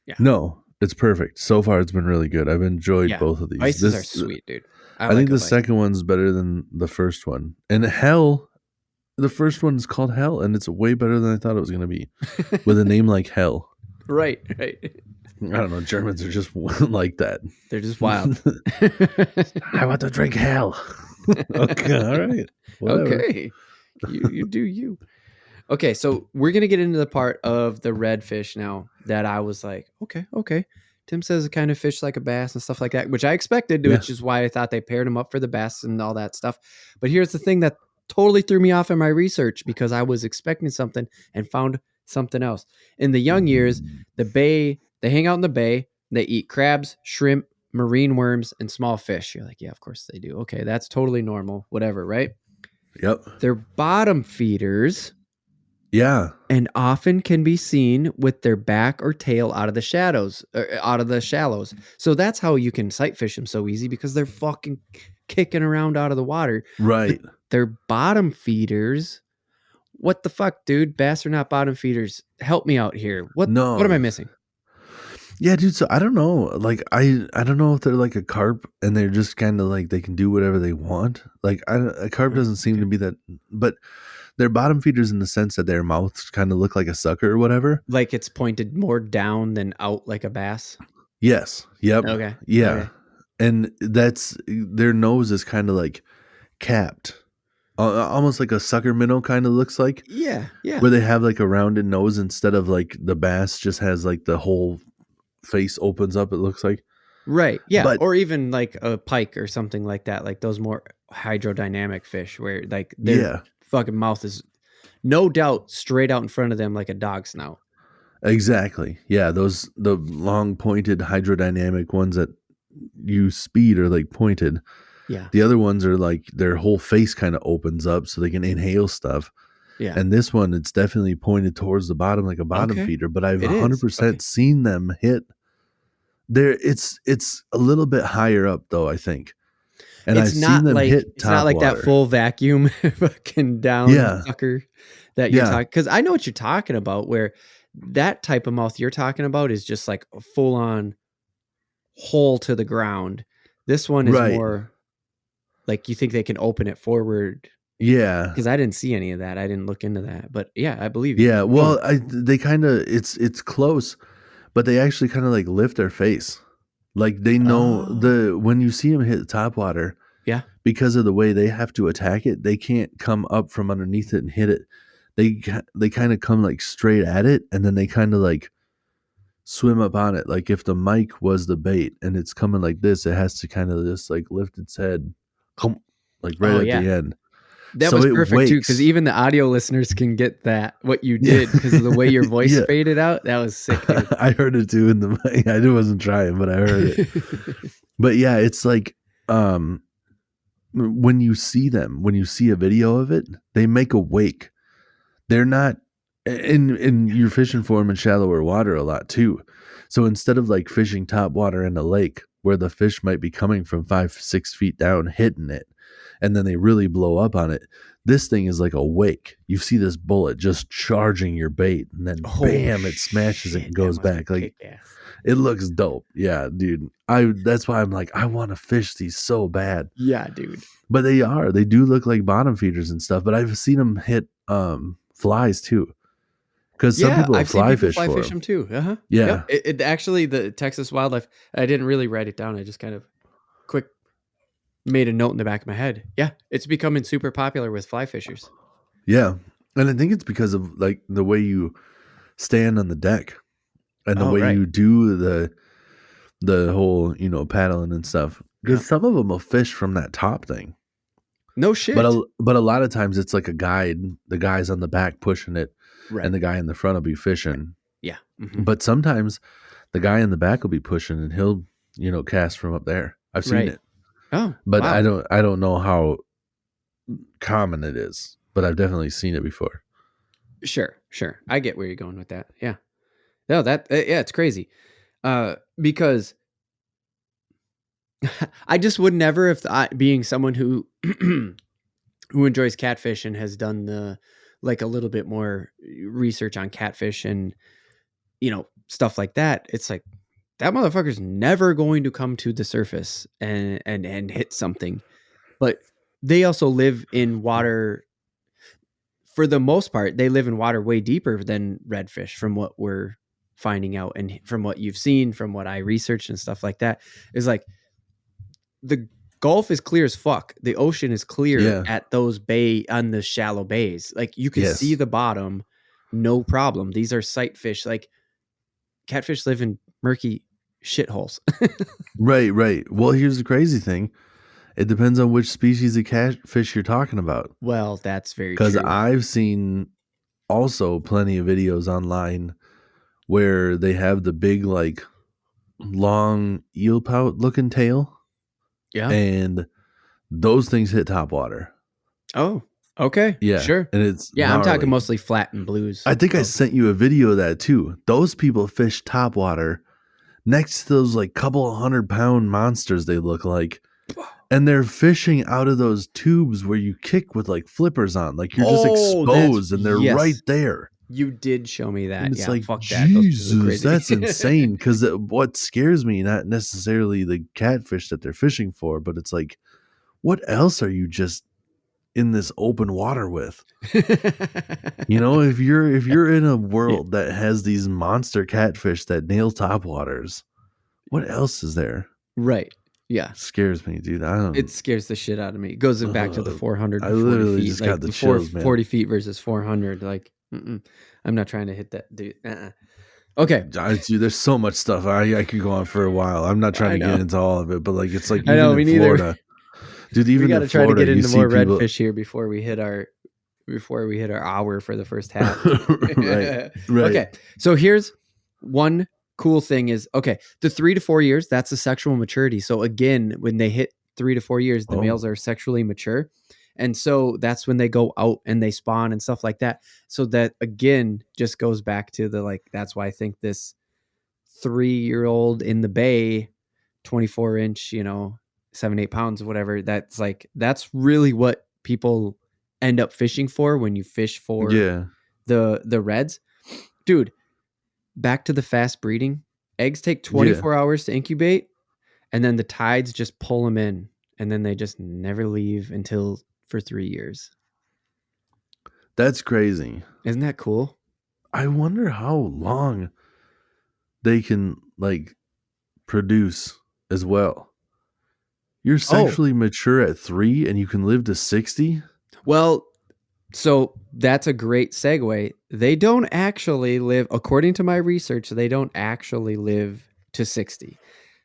Yeah. No, it's perfect. So far, it's been really good. I've enjoyed both of these. Ices are sweet, dude. I think the second one's better than the first one. And Hell, the first one is called Hell, and it's way better than I thought it was going to be with a name like Hell. Right. I don't know. Germans are just like that. They're just wild. I want to drink Hell. Okay. All right. Whatever. Okay. You do you. Okay. So we're going to get into the part of the redfish now that I was like, okay. Tim says it kind of fish like a bass and stuff like that, which I expected, which is why I thought they paired him up for the bass and all that stuff. But here's the thing that totally threw me off in my research because I was expecting something and found something else. In the young years, the bay, they hang out in the bay, they eat crabs, shrimp, marine worms, and small fish. You're like, yeah, of course they do. Okay, that's totally normal, whatever, right? Yep. They're bottom feeders. Yeah. And often can be seen with their back or tail out of the shallows. So that's how you can sight fish them so easy because they're fucking kicking around out of the water. Right. They're bottom feeders. What the fuck, dude? Bass are not bottom feeders. Help me out here. What am I missing? Yeah, dude. So I don't know. Like I don't know if they're like a carp and they're just kind of like they can do whatever they want. Like a carp doesn't seem to be that, but they're bottom feeders in the sense that their mouths kind of look like a sucker or whatever. Like it's pointed more down than out like a bass. Yes. Yep. Okay. Yeah. Okay. And that's their nose is kind of like capped. Almost like a sucker minnow kind of looks like. Yeah. Where they have like a rounded nose instead of like the bass just has like the whole face opens up, it looks like. Right. Yeah. Or even like a pike or something like that. Like those more hydrodynamic fish where like their fucking mouth is no doubt straight out in front of them like a dog snout. Exactly. Yeah, the long pointed hydrodynamic ones that use speed are like pointed. Yeah. The other ones are like their whole face kind of opens up so they can inhale stuff. Yeah. And this one, it's definitely pointed towards the bottom like a bottom Okay. feeder, but I've It is. 100% Okay. seen them hit there. It's a little bit higher up though, I think. And I've seen them hit It's not top like that water. full vacuum fucking down Yeah. sucker that you're Yeah. talking, because I know what you're talking about, where that type of mouth you're talking about is just like a full on hole to the ground. This one is Right. more like you think they can open it forward, Yeah. because I didn't see any of that. I didn't look into that, but yeah, I believe you. Yeah. Keep Well, going. they kind of, it's close, but they actually kind of like lift their face. Like they know Oh, when you see them hit top water, yeah. because of the way they have to attack it, they can't come up from underneath it and hit it. They kind of come like straight at it, and then they kind of like swim up on it. Like if the mic was the bait and it's coming like this, it has to kind of just like lift its head, like right Oh, at yeah. the end. That So was it perfect too, because wakes. even the audio listeners can get that what you Yeah, did, because of the way your voice yeah. faded out. That was sick, dude. I heard it too in the mic. I wasn't trying, but I heard it. But yeah, it's like when you see them, when you see a video of it, they make a wake. They're not in you're fishing for them in shallower water a lot too. So instead of like fishing top water in a lake where the fish might be coming from 5-6 feet down, hitting it, and then they really blow up on it, this thing is like a wake. You see this bullet just charging your bait, and then Oh, bam, it smashes it and shit, that goes must be back. Like kick ass. it looks dope. Yeah, dude. That's why I'm like, I want to fish these so bad. Yeah, dude. But they do look like bottom feeders and stuff, but I've seen them hit flies too. Because some Yeah, people will I've seen fly people fish fly for fish them. them too. Uh-huh. Yeah. Yep. It actually, the Texas wildlife, I didn't really write it down. I just kind of quick made a note in the back of my head. Yeah, it's becoming super popular with fly fishers. Yeah. And I think it's because of like the way you stand on the deck and the Oh, way right. you do the whole, paddling and stuff. Because Yep. some of them will fish from that top thing. No But shit. but a lot of times it's like a guide. The guy's on the back pushing it, Right. and the guy in the front will be fishing. Yeah. Mhm. But sometimes the guy in the back will be pushing, and he'll cast from up there. I've seen Right. it, Oh, but wow. I don't know how common it is. But I've definitely seen it before. Sure. I get where you're going with that. Yeah. No, yeah, it's crazy. Because I just would never, if being someone who who enjoys catfish and has done like a little bit more research on catfish and stuff like that. It's like that motherfucker's never going to come to the surface and hit something. But they also live in water. For the most part, they live in water way deeper than redfish, from what we're finding out, and from what you've seen, from what I researched and stuff like that. Is like the Gulf is clear as fuck. The ocean is clear Yeah. at those on the shallow bays. Like you can Yes. see the bottom, no problem. These are sight fish. Like catfish live in murky shitholes. Right. Well, here's the crazy thing. It depends on which species of catfish you're talking about. Well, that's very Because true. I've seen also plenty of videos online where they have the big, like, long eel pout looking tail. Yeah. And those things hit top water. Oh, okay. Yeah. Sure. And it's Yeah, I'm talking gnarly. mostly flat and blues. I think I sent you a video of that too. Those people fish top water next to those like couple 100-pound monsters they look like. And they're fishing out of those tubes where you kick with like flippers on. Like you're just exposed and they're right there. You did show me that. And it's like, fuck that. Those people are Jesus, crazy. that's insane. Because what scares me, not necessarily the catfish that they're fishing for, but it's like, what else are you just in this open water with? If you're in a world that has these monster catfish that nail top waters, what else is there? Right. Yeah. Scares me, dude. It scares the shit out of me. It goes back to the 400 I literally feet. just Like got the before chills, man. 40 feet versus 400. Like, I'm not trying to hit that, dude. Okay. Dude, there's so much stuff. I could go on for a while. I'm not trying to get into all of it, but like it's like I know, even me in neither. Florida, dude. Even we got in to try to Florida, get you into see more people. redfish here before we hit before we hit our hour for the first half. Right. Okay. So here's one cool thing is, okay, the 3 to 4 years, that's the sexual maturity. So again, when they hit 3 to 4 years, the males are sexually mature. And so that's when they go out and they spawn and stuff like that. So that again, just goes back to the, like, that's why I think this 3-year-old in the bay, 24-inch, 7-8 pounds, whatever, that's really what people end up fishing for when you fish for the reds. Dude, back to the fast breeding. Eggs take 24 hours to incubate, and then the tides just pull them in, and then they just never leave until for 3 years. That's crazy. Isn't that cool? I wonder how long they can like produce as well. You're sexually mature at 3 and you can live to 60? Well, so that's a great segue. They don't actually live, according to my research, they don't actually live to 60.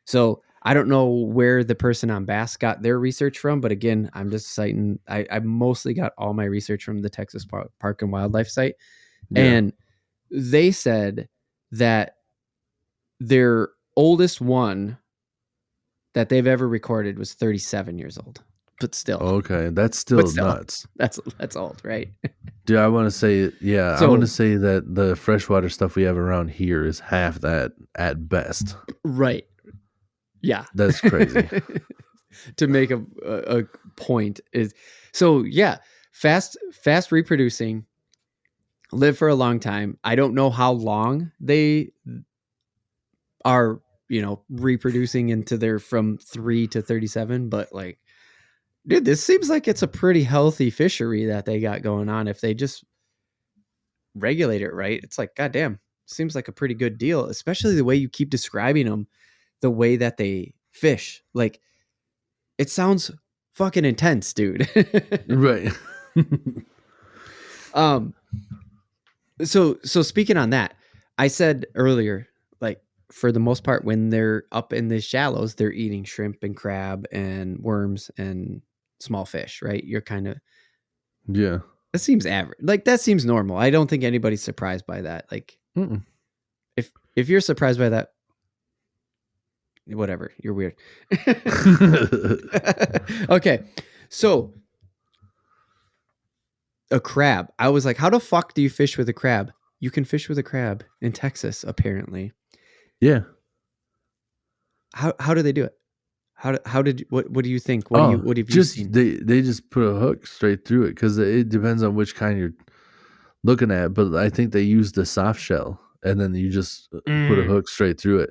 So I don't know where the person on Bass got their research from, but again, I'm just citing, I mostly got all my research from the Texas Park and Wildlife site. Yeah. And they said that their oldest one that they've ever recorded was 37 years old. But still. Okay, that's still nuts. That's old, right? Dude, I want to say, I want to say that the freshwater stuff we have around here is half that at best. Right. Yeah. That's crazy. To make a point is, so yeah, fast reproducing, live for a long time. I don't know how long they are, reproducing into their from 3 to 37, but like, dude, this seems like it's a pretty healthy fishery that they got going on. If they just regulate it right, it's like, goddamn, seems like a pretty good deal, especially the way you keep describing them, the way that they fish. Like, it sounds fucking intense, dude. Right. So speaking on that, I said earlier, like, for the most part, when they're up in the shallows, they're eating shrimp and crab and worms and small fish, right? You're kind of, yeah, that seems average. Like, that seems normal. I don't think anybody's surprised by that. Like, if you're surprised by that, whatever, you're weird. Okay, so a crab, I was like, how the fuck do you fish with a crab? You can fish with a crab in Texas, apparently. Yeah. How do they do it? How did what do you think? What have you seen? They just put a hook straight through it, because it depends on which kind you're looking at. But I think they use the soft shell, and then you just put a hook straight through it.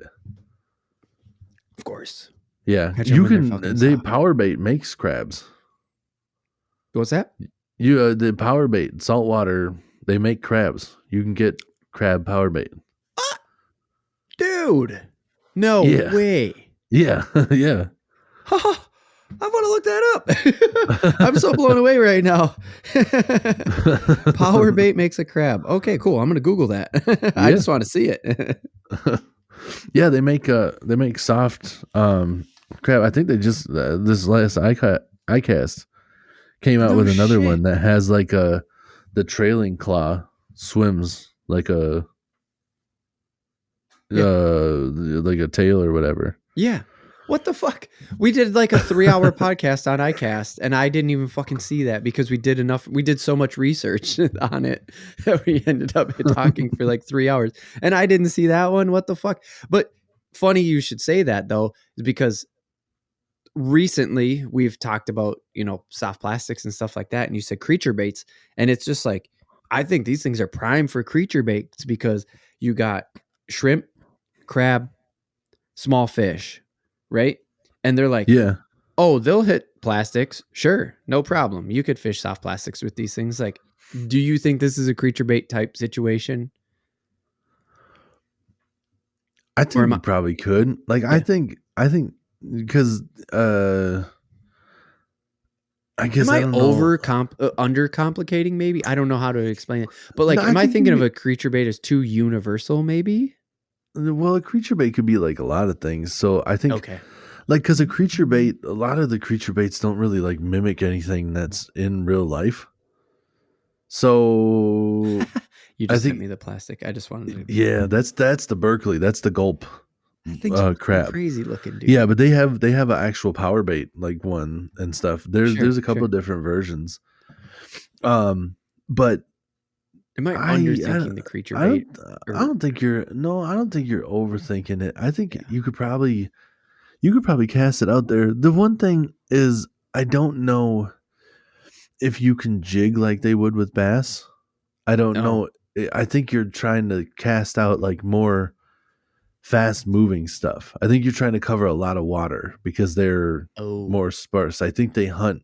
Of course. Yeah, you can. The power bait makes crabs. What's that? The power bait, saltwater, they make crabs. You can get crab power bait. Dude, no way. Yeah, yeah. I want to look that up. I'm so blown away right now. Power bait makes a crab. Okay, cool. I'm going to Google that. I just want to see it. Yeah, they make soft crab. I think they just this last iCast came out with another one that has like the trailing claw swims like a like a tail or whatever. Yeah. What the fuck? We did like a 3-hour podcast on iCast, and I didn't even fucking see that because we did so much research on it that we ended up talking for like 3 hours, and I didn't see that one. What the fuck? But funny you should say that, though, is because recently we've talked about, soft plastics and stuff like that, and you said creature baits, and it's just like, I think these things are prime for creature baits because you got shrimp, crab, small fish, right? And they're like, oh, they'll hit plastics. Sure, no problem. You could fish soft plastics with these things. Like, do you think this is a creature bait type situation? I think you probably could. Like, yeah. I think because I guess am I under complicating? Maybe I don't know how to explain it. But like, am I thinking of a creature bait as too universal? Maybe. Well, a creature bait could be like a lot of things. So I think, like, because a creature bait, a lot of the creature baits don't really like mimic anything that's in real life. So You I just sent think me the plastic. I just wanted to. yeah, that's the Berkeley. That's the gulp That thing's fucking crab. crazy looking, dude. Yeah, but they have an actual power bait like one and stuff. There's Sure, a couple sure. different versions. But Am I I underthinking the creature I don't bait? I Or don't think you're no, I don't think you're overthinking it. I think yeah. you could probably cast it out there. The one thing is I don't know if you can jig like they would with bass. I don't Oh. know. I think you're trying to cast out like more fast moving stuff. I think you're trying to cover a lot of water because they're Oh. more sparse. I think they hunt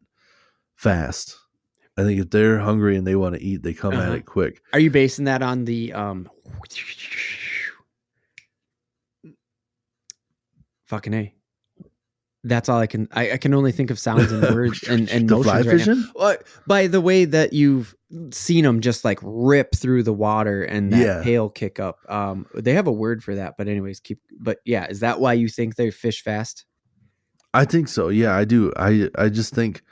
fast. I think if they're hungry and they want to eat, they come at Uh-huh. it quick. Are you basing that on the fucking A? That's all I can only think of sounds and words and The fly motions right now. fishing? By the way that you've seen them just like rip through the water and that Yeah. tail kick up. They have a word for that, but anyways, but yeah, is that why you think they fish fast? I think so. Yeah, I do. I just think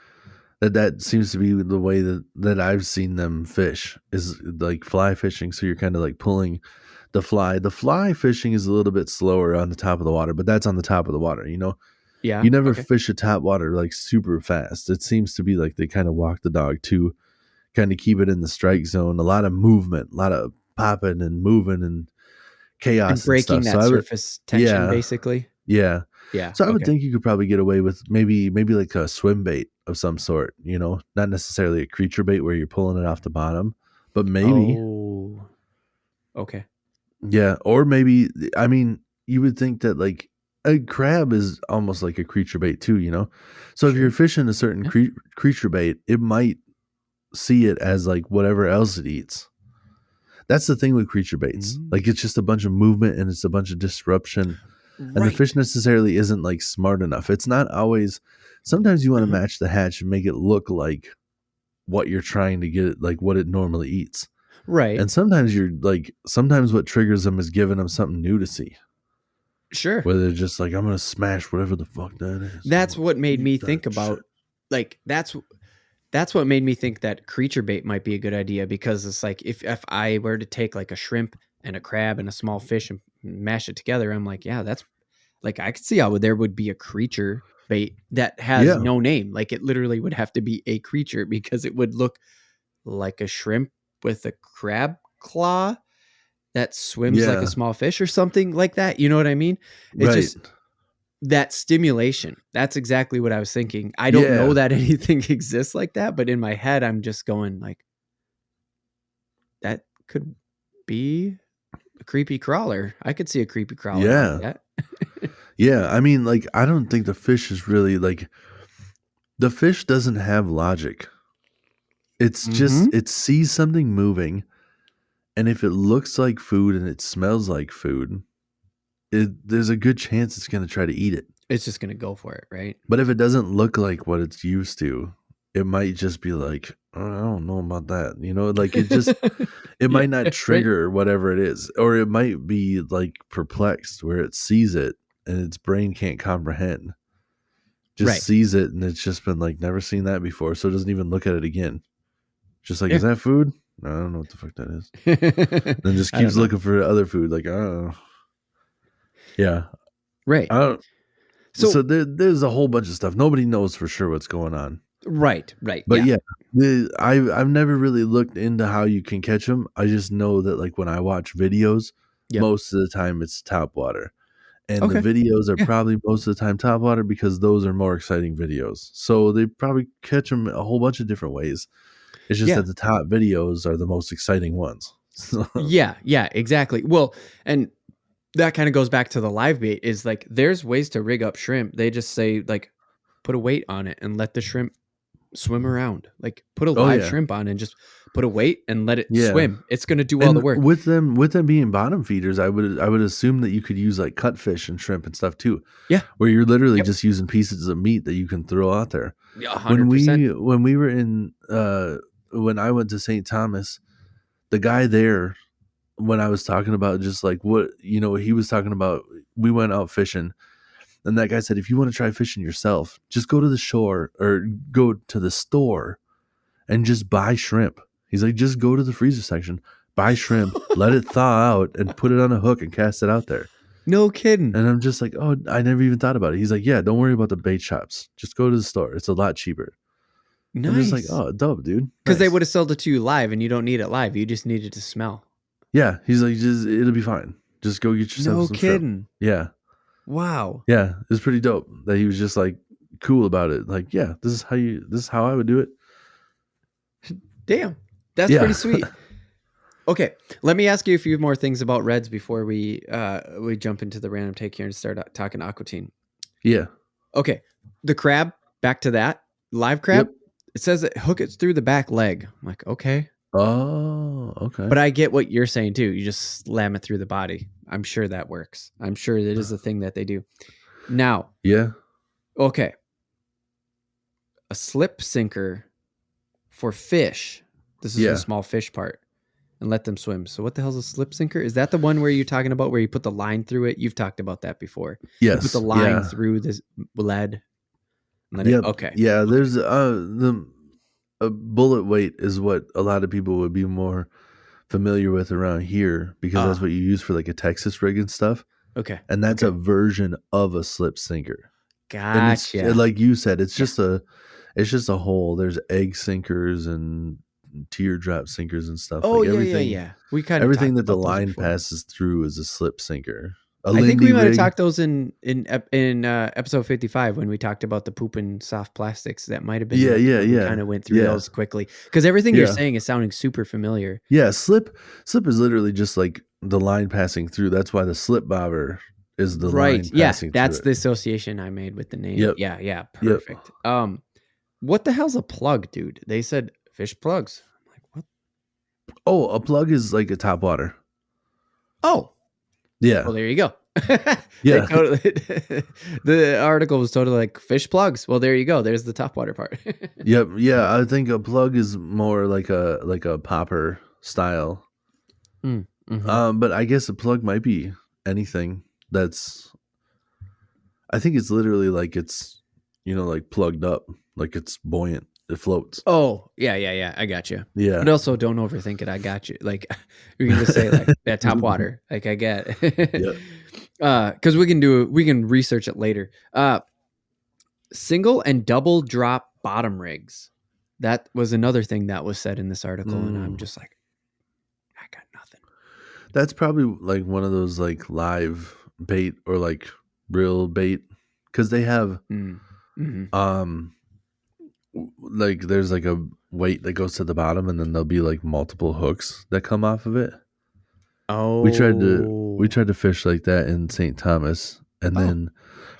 that seems to be the way that I've seen them fish is like fly fishing. So you're kind of like pulling the fly. The fly fishing is a little bit slower on the top of the water, but that's on the top of the water. Yeah. You never Okay. fish a top water like super fast. It seems to be like they kind of walk the dog to kind of keep it in the strike zone. A lot of movement, a lot of popping and moving and And chaos and breaking stuff. So that I would, surface tension, yeah, basically. yeah. Yeah. So I would Okay. think you could probably get away with maybe like a swim bait of some sort, not necessarily a creature bait where you're pulling it off the bottom, but maybe, Oh. Okay. yeah, or maybe I mean, you would think that like a crab is almost like a creature bait too. So if you're Sure. fishing a certain Yeah. creature bait, it might see it as like whatever else it eats. That's the thing with creature baits. Mm. Like it's just a bunch of movement and it's a bunch of disruption. And the fish Right. necessarily isn't like smart enough. It's not always. Sometimes you want to Uh-huh. match the hatch and make it look like what you're trying to get, like what it normally eats. Right. And sometimes what triggers them is giving them something new to see. Sure. Where they're just like, I'm gonna smash whatever the fuck that is. I'm That's gonna what made eat me that think shit. about like that's what made me think that creature bait might be a good idea because it's like if I were to take like a shrimp and a crab and a small fish and mash it together, I'm like, yeah, that's like I could see how there would be a creature bait that has Yeah, no name. Like it literally would have to be a creature because it would look like a shrimp with a crab claw that swims like a yeah, small fish or something like that. You know what I mean? It's right. just that stimulation. That's exactly what I was thinking. I don't know Yeah, that anything exists like that, but in my head, I'm just going like, that could be a creepy crawler. I could see a creepy crawler like yeah, that. yeah. I mean, like, I don't think the fish is really like the fish doesn't have logic. It's just Mm-hmm. it sees something moving, and if it looks like food and it smells like food, there's a good chance it's going to try to eat it. It's just gonna go for it, right? But if it doesn't look like what it's used to, it might just be like, "Oh, I don't know about that. Like it Yeah, might not right. trigger whatever it is, or it might be like perplexed where it sees it and its brain can't comprehend. Just Right. sees it and it's just been like never seen that before, so it doesn't even look at it again. Just like, Yeah. is that food? I don't know what the fuck that is. Then just I don't keeps know. looking for other food. Like, oh, yeah. Right. I don't. So So there's a whole bunch of stuff. Nobody knows for sure what's going on. right, right. But Yeah. yeah, I've never really looked into how you can catch them. I just know that like when I watch videos, Yep. most of the time it's top water, and the Okay. videos are Yeah. probably most of the time top water because those are more exciting videos. So they probably catch them a whole bunch of different ways. It's just Yeah. that the top videos are the most exciting ones. Yeah. Yeah. Exactly. Well, and that kind of goes back to the live bait is like there's ways to rig up shrimp. They just say like put a weight on it and let the shrimp swim around. Like put a Oh live yeah, shrimp on and just put a weight and let it yeah. swim. It's going to do all the And work. with them being bottom feeders, I would assume that you could use like cutfish and shrimp and stuff too, Yeah. where you're literally Yep. just using pieces of meat that you can throw out there. Yeah, When 100%. we were in when I went to St. Thomas, the guy there when I was talking about just like what he was talking about, we went out fishing, and that guy said if you want to try fishing yourself, just go to the shore or go to the store and just buy shrimp. He's like, just go to the freezer section, buy shrimp, let it thaw out, and put it on a hook and cast it out there. No kidding. And I'm just like, oh, I never even thought about it. He's like, yeah, don't worry about the bait shops. Just go to the store. It's a lot cheaper. Nice. I'm just like, oh, dope, dude. Because they Nice. would have sold it to you live, and you don't need it live. You just need it to smell. Yeah, he's like, just it'll be fine. Just go get yourself some shrimp. Kidding. Yeah. Wow. Yeah, it's pretty dope that he was just like cool about it. Like, yeah, this is how I would do it. Damn. That's pretty sweet. Okay, let me ask you a few more things about reds before we jump into the random take here and start talking aquatine. Yeah. Okay, the crab, back to that. Live crab, Yep. It says that hook it through the back leg. I'm like, okay. Oh, okay. But I get what you're saying too. You just slam it through the body. I'm sure that works. I'm sure it is a thing that they do. Now. Yeah. Okay. A slip sinker for fish. This is the small fish part. And let them swim. So what the hell's a slip sinker? Is that the one where you're talking about where you put the line through it? You've talked about that before. Yes. You put the line through this lead. Okay. Yeah, there's a bullet weight is what a lot of people would be more familiar with around here because that's what you use for like a Texas rig and stuff. Okay. And that's a version of a slip sinker. Gotcha. And like you said, it's just a hole. There's egg sinkers and teardrop sinkers and stuff. Oh, like yeah. We kind of everything that the line passes through is a slip sinker. I think we might have talked those in episode 55 when we talked about the poop and soft plastics. That might have been we kind of went through those quickly because everything you're saying is sounding super familiar. Yeah, slip is literally just like the line passing through. That's why the slip bobber is the line passing through. That's the association I made with the name. Yep. Yeah, perfect. Yep. What the hell's a plug, dude? They said fish plugs. I'm like, what? Oh, a plug is like a top water. Oh. Yeah. Well, there you go. Yeah. The article was totally like fish plugs. Well, there you go. There's the top water part. Yep. Yeah. I think a plug is more like a popper style. Mm-hmm. But I guess a plug might be anything that's. I think it's literally like it's, like plugged up, like it's buoyant. It floats. Oh, yeah. I got you. Yeah. But also don't overthink it. I got you. Like you can just say like that top water. Like I get it. Because we can research it later. Single and double drop bottom rigs. That was another thing that was said in this article. And I'm just like, I got nothing. That's probably like one of those like live bait or like real bait. Cause they have, like there's like a weight that goes to the bottom and then there'll be like multiple hooks that come off of it. Oh, we tried to fish like that in St. Thomas, and then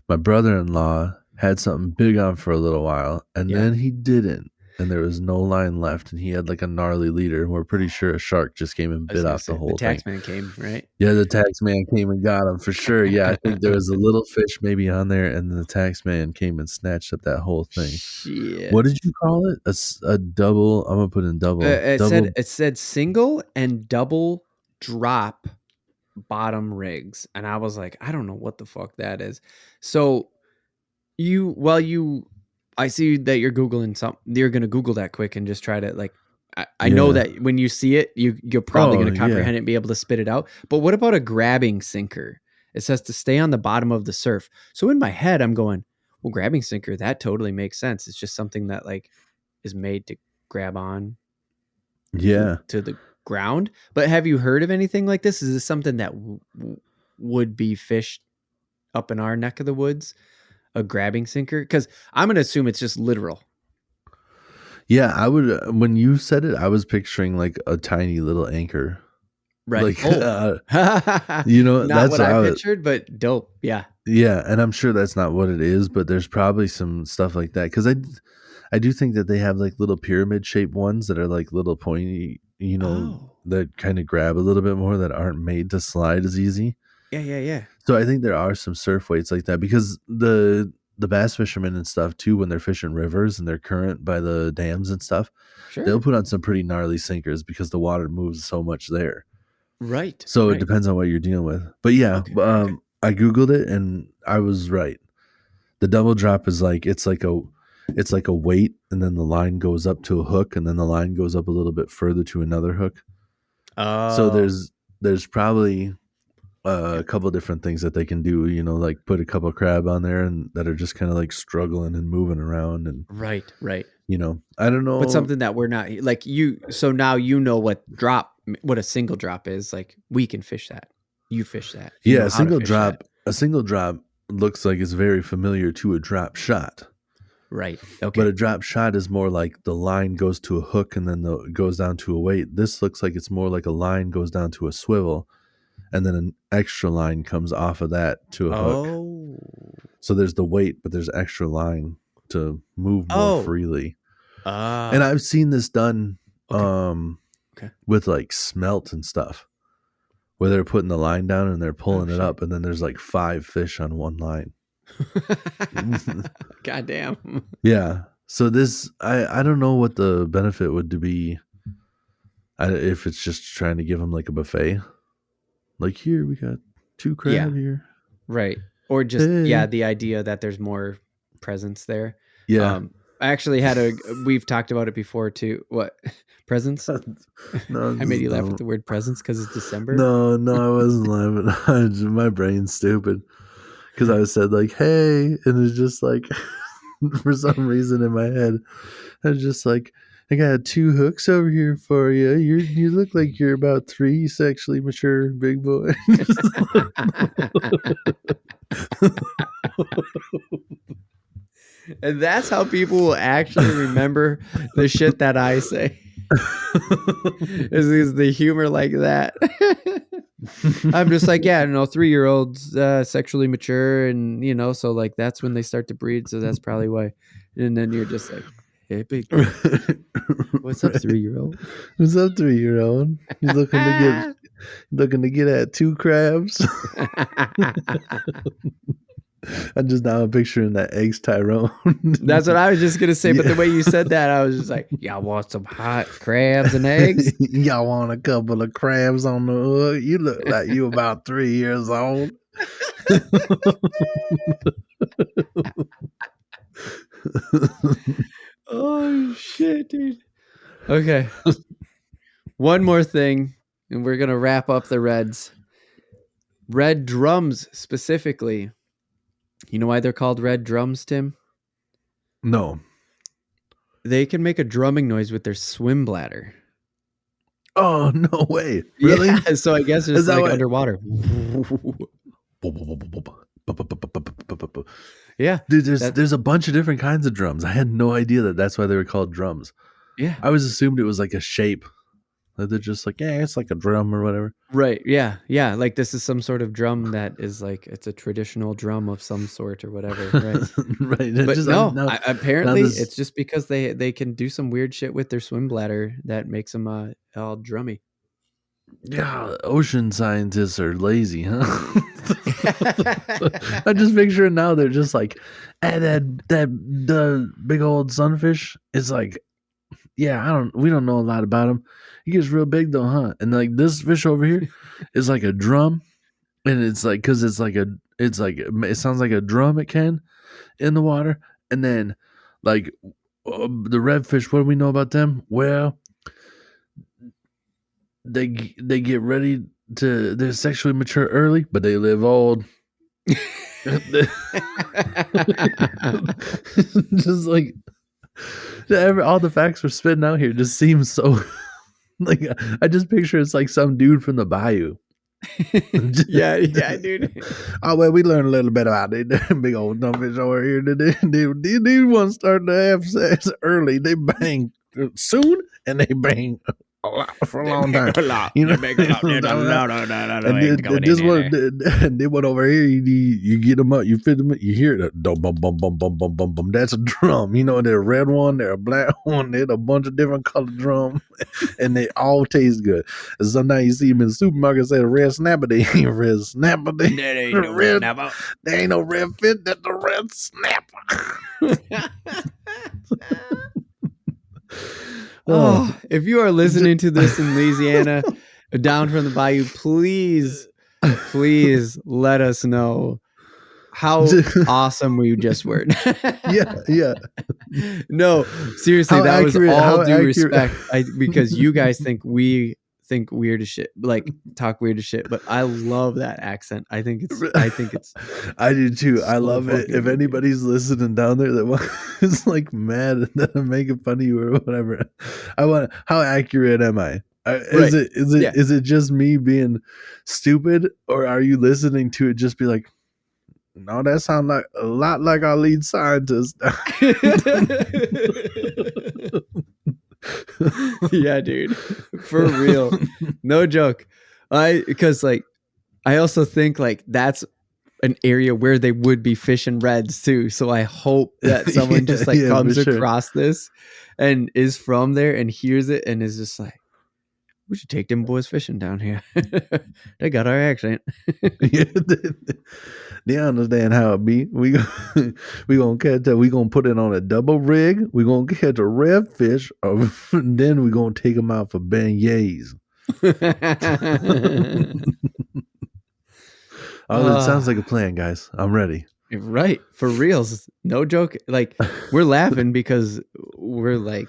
my brother-in-law had something big on for a little while, and then he didn't, and there was no line left, and he had like a gnarly leader. We're pretty sure a shark just came and bit off the whole thing. The taxman came, right? Yeah, the taxman came and got him for sure. Yeah, I think there was a little fish maybe on there, and the taxman came and snatched up that whole thing. Shit. What did you call it? A double? I'm gonna put in double. It said single and double drop bottom rigs, and I was like, I don't know what the fuck that is. So I see that you're Googling something. You're going to Google that quick and just try to like, I know that when you see it, you're probably going to comprehend it and be able to spit it out. But what about a grabbing sinker? It says to stay on the bottom of the surf. So in my head, I'm going, well, grabbing sinker, that totally makes sense. It's just something that like is made to grab on to the ground. But have you heard of anything like this? Is this something that would be fished up in our neck of the woods? A grabbing sinker? Because I'm going to assume it's just literal. Yeah, I would. When you said it, I was picturing like a tiny little anchor. Right. Like, not that's what I pictured, but dope. Yeah. Yeah. And I'm sure that's not what it is, but there's probably some stuff like that. Cause I do think that they have like little pyramid shaped ones that are like little pointy, that kind of grab a little bit more that aren't made to slide as easy. Yeah. So I think there are some surf weights like that because the bass fishermen and stuff too, when they're fishing rivers and they're current by the dams and stuff, they'll put on some pretty gnarly sinkers because the water moves so much there. Right. So it depends on what you're dealing with. But yeah, I Googled it and I was right. The double drop is like, it's like it's like a weight, and then the line goes up to a hook, and then the line goes up a little bit further to another hook. So there's probably a couple different things that they can do, like put a couple crab on there and that are just kind of like struggling and moving around, and right. I don't know, But something that we're not like you. So now you know what a single drop is. Like we can fish that. You fish that. You know a how to fish that. a single drop looks like it's very familiar to a drop shot. Right. Okay. But a drop shot is more like the line goes to a hook and then goes down to a weight. This looks like it's more like a line goes down to a swivel, and then an extra line comes off of that to a hook. So there's the weight, but there's extra line to move more freely. And I've seen this done with like smelt and stuff, where they're putting the line down and they're pulling it up, and then there's like 5 fish on one line. God damn. Yeah. So this, I don't know what the benefit would be. If it's just trying to give them like a buffet, like, here we got 2 crab here, right? Or just the idea that there's more presence there. Yeah. I actually we've talked about it before too. What? Presents? No, I made you laugh at the word presents because it's December. No, I wasn't laughing. My brain's stupid. Because I said like, hey, and it's just like, for some reason in my head, I was just like, I got 2 hooks over here for you. You look like you're about 3, sexually mature, big boy. And that's how people will actually remember the shit that I say. is the humor like that. I'm just like, 3-year-olds sexually mature, and so like that's when they start to breed, so that's probably why. And then you're just like, hey, big boy. What's up, 3-year-old? What's up, 3-year-old? He's looking to get at 2 crabs. I'm just now picturing that eggs Tyrone. That's what I was just gonna say, but the way you said that, I was just like, y'all want some hot crabs and eggs? Y'all want a couple of crabs on the hook? You look like you about 3 years old. Oh shit, dude. Okay. One more thing, and we're gonna wrap up the reds. Red drums specifically. You know why they're called red drums, Tim? No. They can make a drumming noise with their swim bladder. Oh, no way. Really? Yeah, so I guess it's like underwater. Yeah. Dude, there's a bunch of different kinds of drums. I had no idea that's why they were called drums. Yeah. I was assumed it was like a shape. They're just like, it's like a drum or whatever. Right. Yeah. Yeah. Like this is some sort of drum that is like, it's a traditional drum of some sort or whatever. Right. Right. But apparently it's just because they can do some weird shit with their swim bladder that makes them all drummy. Yeah. Ocean scientists are lazy, huh? I'm just picturing now they're just like, the big old sunfish is like, we don't know a lot about him. He gets real big though, huh? And like this fish over here is like a drum, and it's like, cause it sounds like a drum it can in the water. And then like the redfish, what do we know about them? Well, they get ready they're sexually mature early, but they live old. Just like all the facts we're spitting out here just seems so like, I just picture it's like some dude from the bayou. yeah, dude. Oh, well, we learned a little bit about it. Big old dumbfish over here. These ones starting to have sex early. They bang soon, and they bang a lot for a long time. A lot. You know, They bang a lot. No. And they went over here. You get them up. You fit them. You hear it. Bum bum bum bum bum bum bum bum. That's a drum. You know, they're a red one. They're a black one. They're a bunch of different colored drum, and they all taste good. And sometimes you see them in the supermarket. Say red snapper. They ain't red snapper. They ain't no red snapper. They ain't no red fish. That's the red snapper. Oh, if you are listening to this in Louisiana, down from the bayou, please let us know how awesome we just were. Yeah. No, seriously, How that was accurate- all how due accurate- respect. Because you guys think we think weird as shit, like talk weird as shit. But I love that accent. I think it's. I do too. I so love it. fucking If good. anybody's listening down there that is like mad that I'm making fun of you or whatever, I want. How accurate am I? Right. Is it just me being stupid, or are you listening to it just be like, no, that sounds like a lot like our lead scientist. Yeah, dude, for real, no joke. Because like I also think like that's an area where they would be fishing reds too. So I hope that someone just like comes across this and is from there and hears it and is just like, we should take them boys fishing down here. They got our accent. They understand how it be. We gonna catch that. We gonna put it on a double rig. We gonna catch a redfish, and then we gonna take them out for beignets. Oh, it sounds like a plan, guys. I'm ready. Right, for reals, no joke. Like we're laughing because we're like,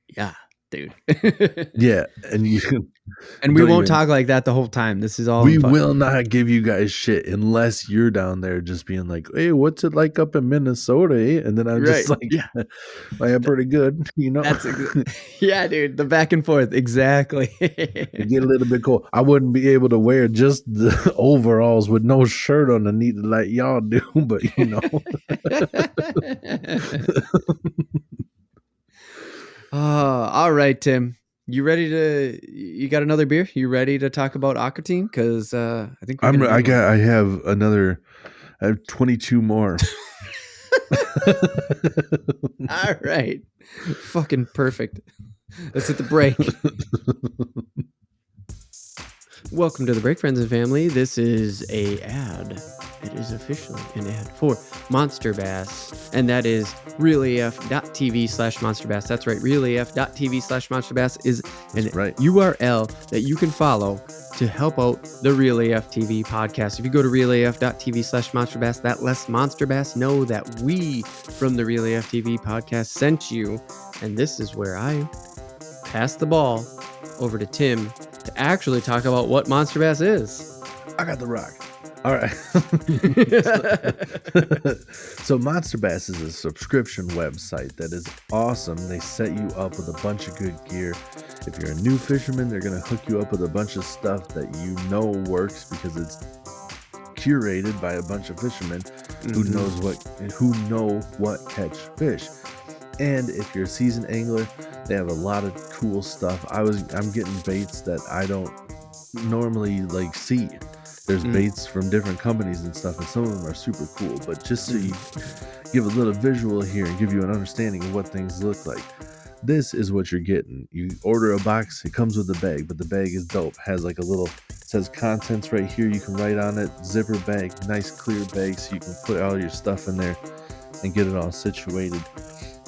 yeah, dude. Yeah, and we won't talk like that the whole time. This is all we will not give you guys shit unless you're down there just being like, hey, what's it like up in Minnesota, eh? And then I'm just like, yeah, I am pretty good, you know. Yeah, dude, the back and forth, exactly. It get a little bit cold. I wouldn't be able to wear just the overalls with no shirt underneath like y'all do, but you know. All right, Tim. You ready to? You got another beer? You ready to talk about Aqua Team? Because I think I have another. I have 22 more. All right, fucking perfect. Let's hit the break. Welcome to the break, friends and family. This is a ad. It is officially an ad for Monster Bass, and that is realaf.tv/monsterbass. That's right, realaf.tv/monsterbass is an URL that you can follow to help out the Real AF TV podcast. If you go to realaf.tv/monsterbass, that lets Monster Bass know that we from the Real AF TV podcast sent you, and this is where I pass the ball over to Tim to actually talk about what Monster Bass is. I got the rock. All right. So Monster Bass is a subscription website that is awesome. They set you up with a bunch of good gear. If you're a new fisherman, they're going to hook you up with a bunch of stuff that you know works because it's curated by a bunch of fishermen who know what catch fish. And if you're a seasoned angler, they have a lot of cool stuff. I'm getting baits that I don't normally like see. There's baits from different companies and stuff, and some of them are super cool. But just so you give a little visual here and give you an understanding of what things look like, this is what you're getting. You order a box, it comes with a bag, but the bag is dope. Has like a little, it says contents right here. You can write on it, zipper bag, nice clear bag, so you can put all your stuff in there and get it all situated.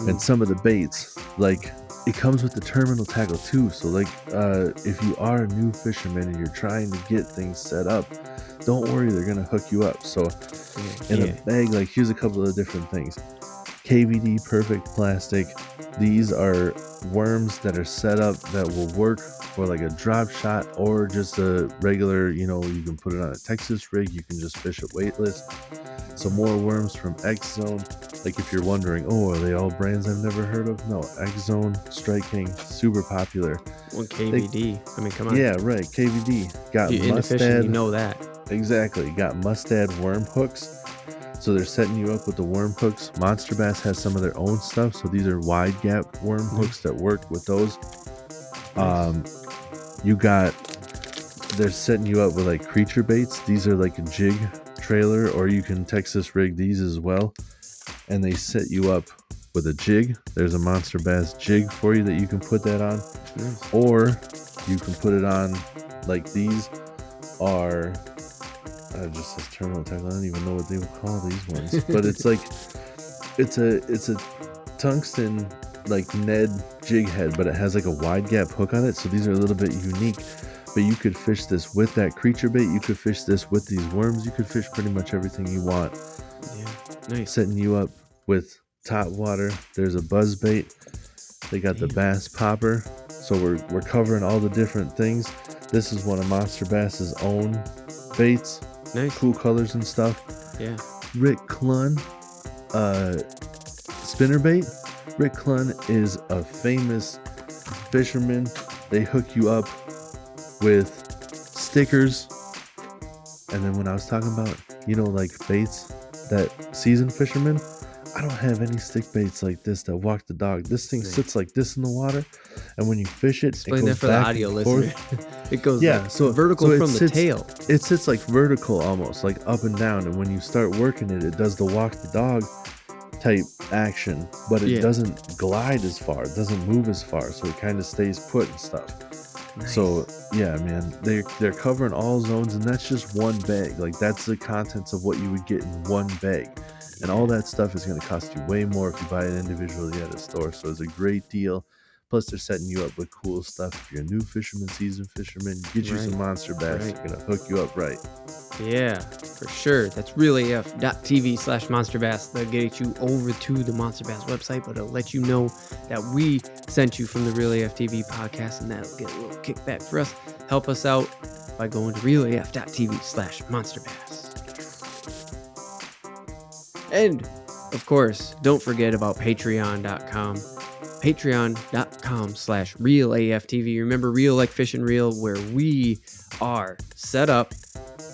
And some of the baits, like it comes with the terminal tackle too. So like if you are a new fisherman and you're trying to get things set up, don't worry, they're gonna hook you up. So in a bag, like here's a couple of different things. KVD perfect plastic. These are worms that are set up that will work for like a drop shot or just a regular, you can put it on a Texas rig, you can just fish it weightless. Some more worms from X Zone. Like if you're wondering, are they all brands I've never heard of? No, X Zone, Strike King, super popular. Well, KVD. I mean, come on. Yeah, right. KVD. Got mustad. You know that. Exactly. Got mustad worm hooks. So they're setting you up with the worm hooks. Monster Bass has some of their own stuff. So these are wide gap worm hooks that work with those. They're setting you up with like creature baits. These are like a jig trailer, or you can Texas rig these as well. And they set you up with a jig. There's a Monster Bass jig for you that you can put that on. Nice. Or you can put it on like these are just says terminal tackle. I don't even know what they would call these ones. But it's like it's a tungsten like Ned jig head, but it has like a wide gap hook on it. So these are a little bit unique. But you could fish this with that creature bait. You could fish this with these worms. You could fish pretty much everything you want. Yeah, nice. Setting you up with top water. There's a buzz bait. They got the bass popper. So we're covering all the different things. This is one of Monster Bass's own baits. Nice. Cool colors and stuff. Yeah. Rick Clunn, spinnerbait. Rick Clunn is a famous fisherman. They hook you up with stickers. And then when I was talking about, like baits that seasoned fishermen, I don't have any stick baits like this that walk the dog. This thing sits like this in the water, and when you fish it, Explain it goes that for the audio listener. It goes vertical from the tail. It sits like vertical almost, like up and down. And when you start working it, it does the walk the dog type action, but it doesn't glide as far. It doesn't move as far, so it kind of stays put and stuff. Nice. So yeah, man, they're covering all zones, and that's just one bag. Like that's the contents of what you would get in one bag. And all that stuff is going to cost you way more if you buy it individually at a store. So it's a great deal. Plus, they're setting you up with cool stuff. If you're a new fisherman, seasoned fisherman, get you some Monster Bass. They're going to hook you up right. Yeah, for sure. That's realaf.tv/monsterbass. They'll get you over to the Monster Bass website, but it'll let you know that we sent you from the Real AF TV podcast, and that'll get a little kickback for us. Help us out by going to realaf.tv/monsterbass. And, of course, don't forget about patreon.com. Patreon.com/RealAFTV. Remember, Real Like Fish and Real, where we are set up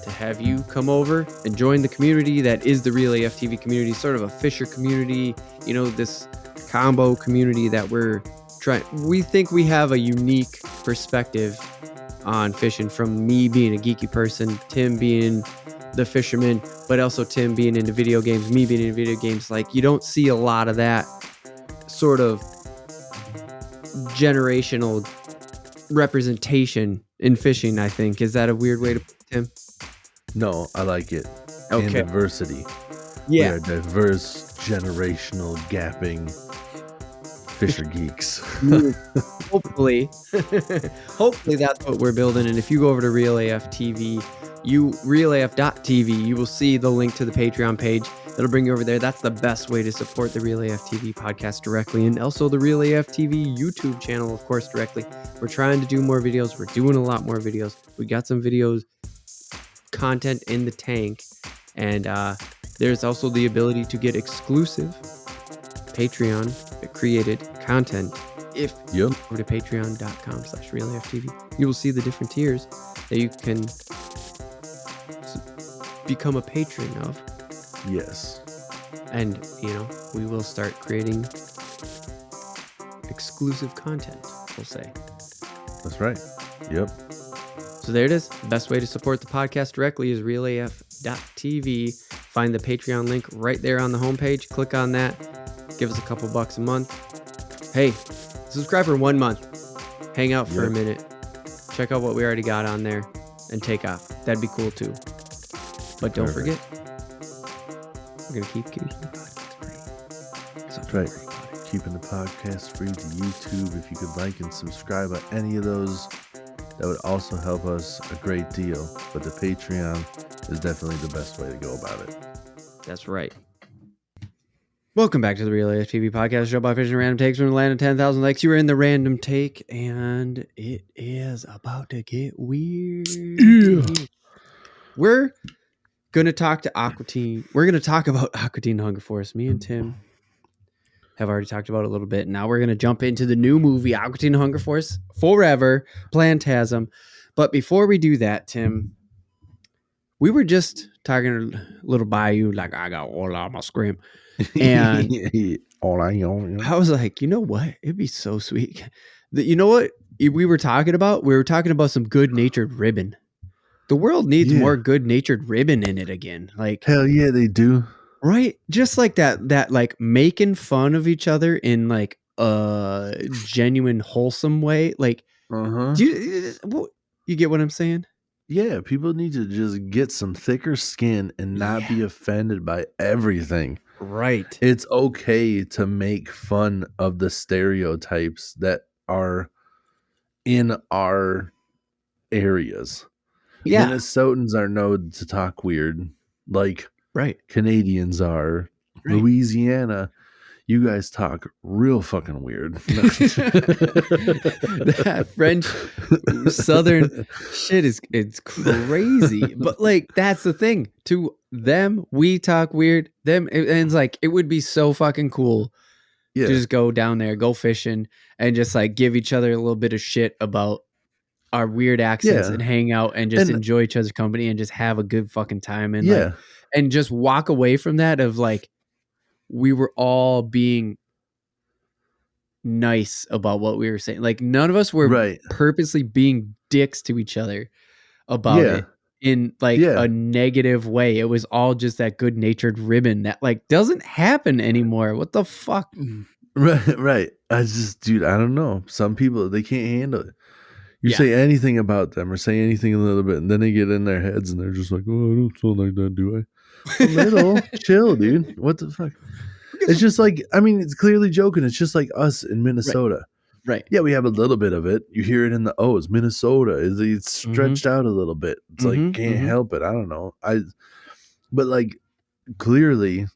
to have you come over and join the community that is the Real AFTV community, sort of a fisher community, this combo community that we're trying. We think we have a unique perspective on fishing, from me being a geeky person, Tim being the fisherman, but also Tim being into video games, me being into video games. Like, you don't see a lot of that sort of generational representation in fishing, I think. Is that a weird way to put it, Tim? No, I like it. Okay. And diversity. Yeah. We are diverse, generational, gapping fisher geeks. Hopefully that's what we're building. And if you go over to Real AF TV, realaf.tv, you will see the link to the Patreon page. That'll bring you over there. That's the best way to support the Real AF TV podcast directly, and also the Real AF TV YouTube channel, of course, directly. We're trying to do more videos. We're doing a lot more videos. We got some videos content in the tank, and there's also the ability to get exclusive Patreon created content. If you go to patreon.com/realaftv, you will see the different tiers that you can become a patron of. Yes. And, we will start creating exclusive content, we'll say. That's right. Yep. So there it is. The best way to support the podcast directly is realaf.tv. Find the Patreon link right there on the homepage. Click on that. Give us a couple bucks a month. Hey, subscribe for 1 month. Hang out for a minute. Check out what we already got on there and take off. That'd be cool too. But don't forget, we're going to keep keeping the podcast free. So that's right. Keeping the podcast free to YouTube. If you could like and subscribe on any of those, that would also help us a great deal. But the Patreon is definitely the best way to go about it. That's right. Welcome back to the Real AF TV podcast, show by fishing random takes from the land of 10,000 likes. You were in the random take, and it is about to get weird. Yeah. We're going to talk to Aqua Teen. We're going to talk about Aqua Teen Hunger Force. Me and Tim have already talked about it a little bit. Now we're going to jump into the new movie, Aqua Teen Hunger Force Forever, Plantasm. But before we do that, Tim, we were just talking a little bayou, like I got all on my scream. And I was like, you know what? It'd be so sweet. You know what we were talking about? We were talking about some good-natured ribbon. The world needs more good-natured ribbon in it again. Like, hell yeah, they do. Right? Just like that like making fun of each other in like a genuine, wholesome way. Like, do you get what I'm saying? Yeah, people need to just get some thicker skin and not be offended by everything. Right. It's okay to make fun of the stereotypes that are in our areas. Yeah. Minnesotans are known to talk weird, like Canadians are. Right. Louisiana, you guys talk real fucking weird. That French Southern shit it's crazy. But like that's the thing. To them, we talk weird. Them and it's like it would be so fucking cool Yeah. to just go down there, go fishing, and just like give each other a little bit of shit about our weird accents Yeah. and hang out and just And- enjoy each other's company and just have a good fucking time and Yeah. like and just walk away from that of like we were all being nice about what we were saying. Like none of us were Right. purposely being dicks to each other about Yeah. it in like Yeah. a negative way. It was all just that good natured ribbon that like doesn't happen anymore. What the fuck? Right. I just, dude, I don't know. Some people, they can't handle it. You Yeah. say anything about them or say anything a little bit, and then they get in their heads and they're just like, oh, I don't sound like that, do I? A little. Chill, dude. What the fuck? It's just like, I mean, it's clearly joking. It's just like us in Minnesota. Right. Yeah, we have a little bit of it. You hear it in the O's. Minnesota. It's stretched out a little bit. It's like, can't help it. I don't know. But like, clearly,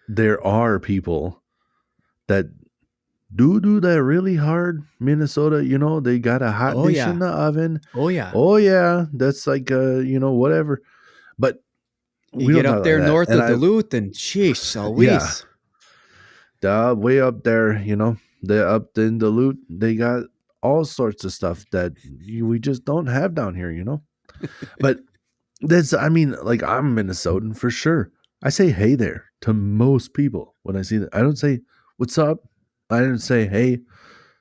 there are people that do that really hard. Minnesota, you know, they got a hot dish in the oven. Oh yeah. Oh yeah, that's like you know, whatever. But you get up there north of Duluth and sheesh, always. Yeah, way up there, you know, they're up in Duluth. They got all sorts of stuff that we just don't have down here, you know. But that's, I mean, like I'm Minnesotan for sure. I say hey there to most people when I see that. I don't say what's up. I didn't say hey.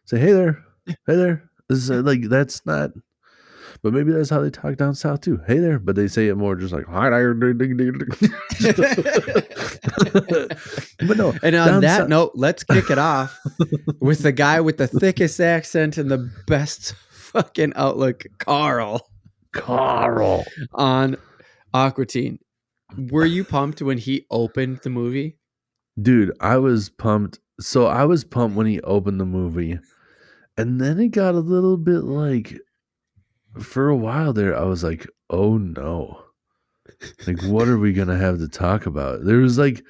Say hey there, hey there. This is like that's not. But maybe that's how they talk down south too. Hey there, but they say it more just like hi there. But no. And on that note, let's kick it off with the guy with the thickest accent and the best fucking outlook, Carl. On Aqua Teen. Were you pumped when he opened the movie? Dude, I was pumped. So I was pumped when he opened the movie. And then it got a little bit like, for a while there, I was like, oh no. Like, what are we going to have to talk about? There was like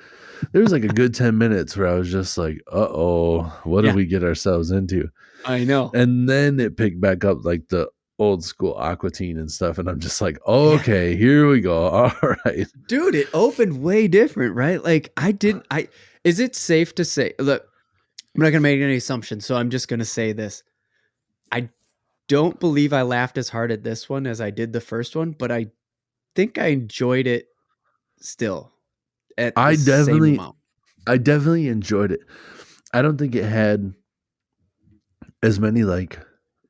a good 10 minutes where I was just like, uh-oh, what did we get ourselves into? I know. And then it picked back up like the old school Aqua Teen and stuff. And I'm just like, okay, here we go. All right. Dude, it opened way different, right? Like is it safe to say, look, I'm not going to make any assumptions, so I'm just going to say this. I don't believe I laughed as hard at this one as I did the first one, but I think I enjoyed it still at the same amount. I definitely enjoyed it. I don't think it had as many like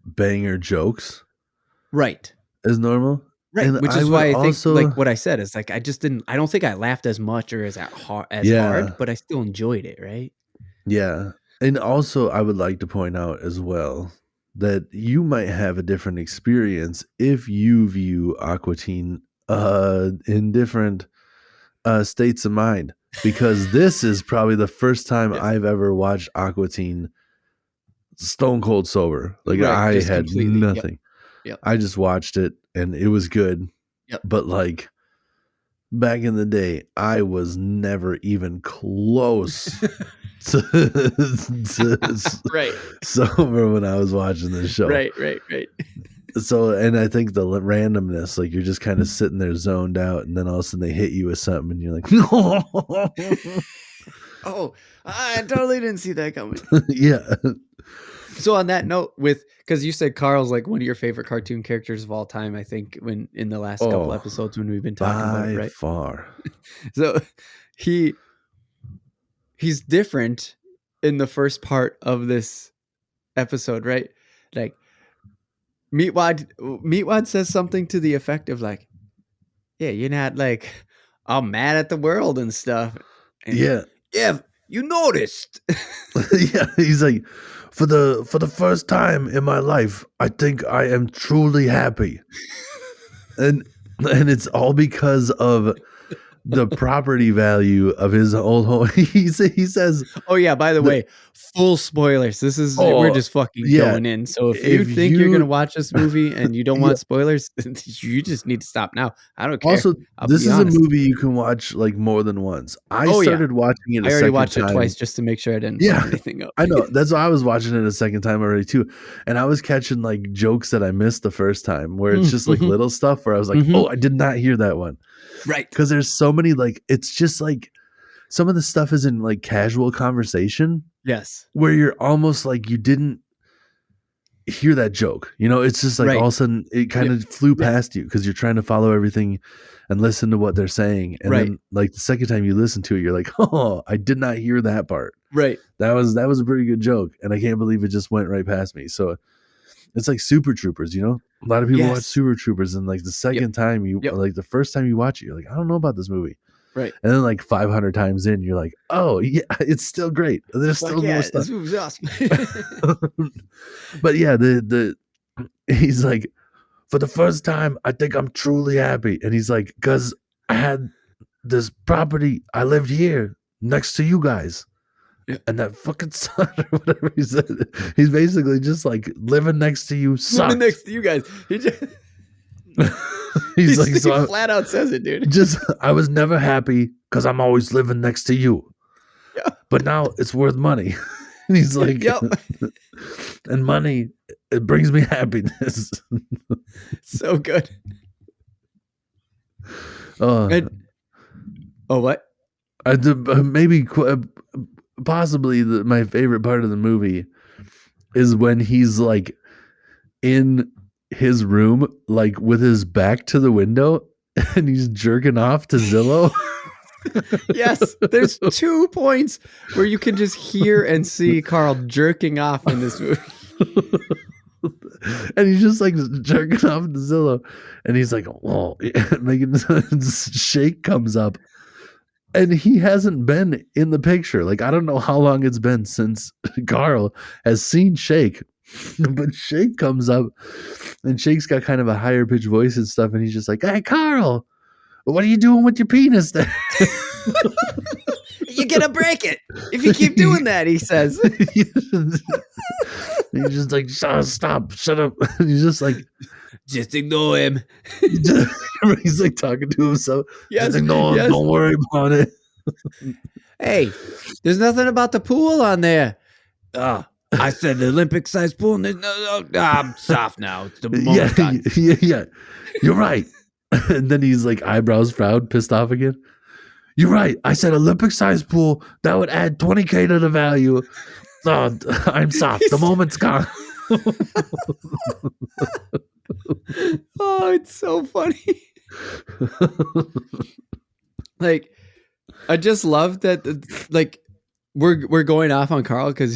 banger jokes. Right. As normal. Right. And which is why I think like what I said is like, I don't think I laughed as much or as hard, but I still enjoyed it. Right. Yeah. And also I would like to point out as well that you might have a different experience if you view Aqua Teen in different states of mind, because this is probably the first time I've ever watched Aqua Teen stone cold sober. Like I had nothing. Yep. I just watched it and it was good. Yep. But like back in the day, I was never even close to sober when I was watching this show. Right. So, and I think the randomness, like you're just kind of sitting there zoned out, and then all of a sudden they hit you with something, and you're like, oh, I totally didn't see that coming. Yeah. So on that note, because you said Carl's like one of your favorite cartoon characters of all time, I think when in the last couple episodes when we've been talking about it, right? Far. So he's different in the first part of this episode, right? Like Meatwad says something to the effect of like, yeah, you're not like all mad at the world and stuff. And yeah, you noticed. Yeah, he's like, for the first time in my life, I think I am truly happy. and it's all because of the property value of his old home. He says, Oh yeah, by the way, full spoilers. We're just fucking yeah, going in. So if you think you're gonna watch this movie and you don't Yeah. want spoilers, you just need to stop now. I don't care. Also, I'll this be is honest. a movie you can watch like more than once. I started watching it I a already second watched time. it twice just to make sure I didn't Yeah, fuck anything up. I know. That's why I was watching it a second time already too. And I was catching like jokes that I missed the first time where it's just like little stuff where I was like, oh, I did not hear that one. Right. Because there's so many, like, it's just like some of the stuff is in like casual conversation. Yes. Where you're almost like you didn't hear that joke. You know, it's just like all of a sudden it kind of flew past you because you're trying to follow everything and listen to what they're saying. And then like the second time you listen to it, you're like, oh, I did not hear that part. Right. That was a pretty good joke. And I can't believe it just went right past me. So it's like Super Troopers, you know? A lot of people watch Super Troopers and like the second time like the first time you watch it, you're like, I don't know about this movie. Right. And then like 500 times in, you're like, oh yeah, it's still great. There's still more stuff. This movie's awesome. But yeah, he's like, for the first time, I think I'm truly happy. And he's like, because I had this property, I lived here next to you guys. Yeah. And that fucking son or whatever he said, he's basically just like living next to you sucks. Living next to you guys. He's like, he flat out says it, dude. Just, I was never happy because I'm always living next to you. Yeah. But now it's worth money. And he's like, and money, it brings me happiness. So good. What? Maybe possibly my favorite part of the movie is when he's like in his room, like with his back to the window, and he's jerking off to Zillow. Yes, there's 2 points where you can just hear and see Carl jerking off in this movie. And he's just like jerking off to Zillow, and he's like, "Oh," making Shake comes up, and he hasn't been in the picture. Like, I don't know how long it's been since Carl has seen Shake, but Shake comes up, and Shake's got kind of a higher pitched voice and stuff, and he's just like, "Hey, Carl, what are you doing with your penis there?" You're gonna break it if you keep doing that, he says. He's just like, stop, shut up. He's just like, just ignore him. He's like talking to himself. Yes, just ignore him. Don't worry about it. Hey, there's nothing about the pool on there. I said the Olympic sized pool. And no, I'm soft now. It's the moment. Yeah. You're right. And then he's like, eyebrows frowned, pissed off again. You're right. I said Olympic sized pool. That would add 20K to the value. Oh, I'm soft. The moment's gone. Oh, it's so funny. Like, I just love that. Like, we're going off on Carl because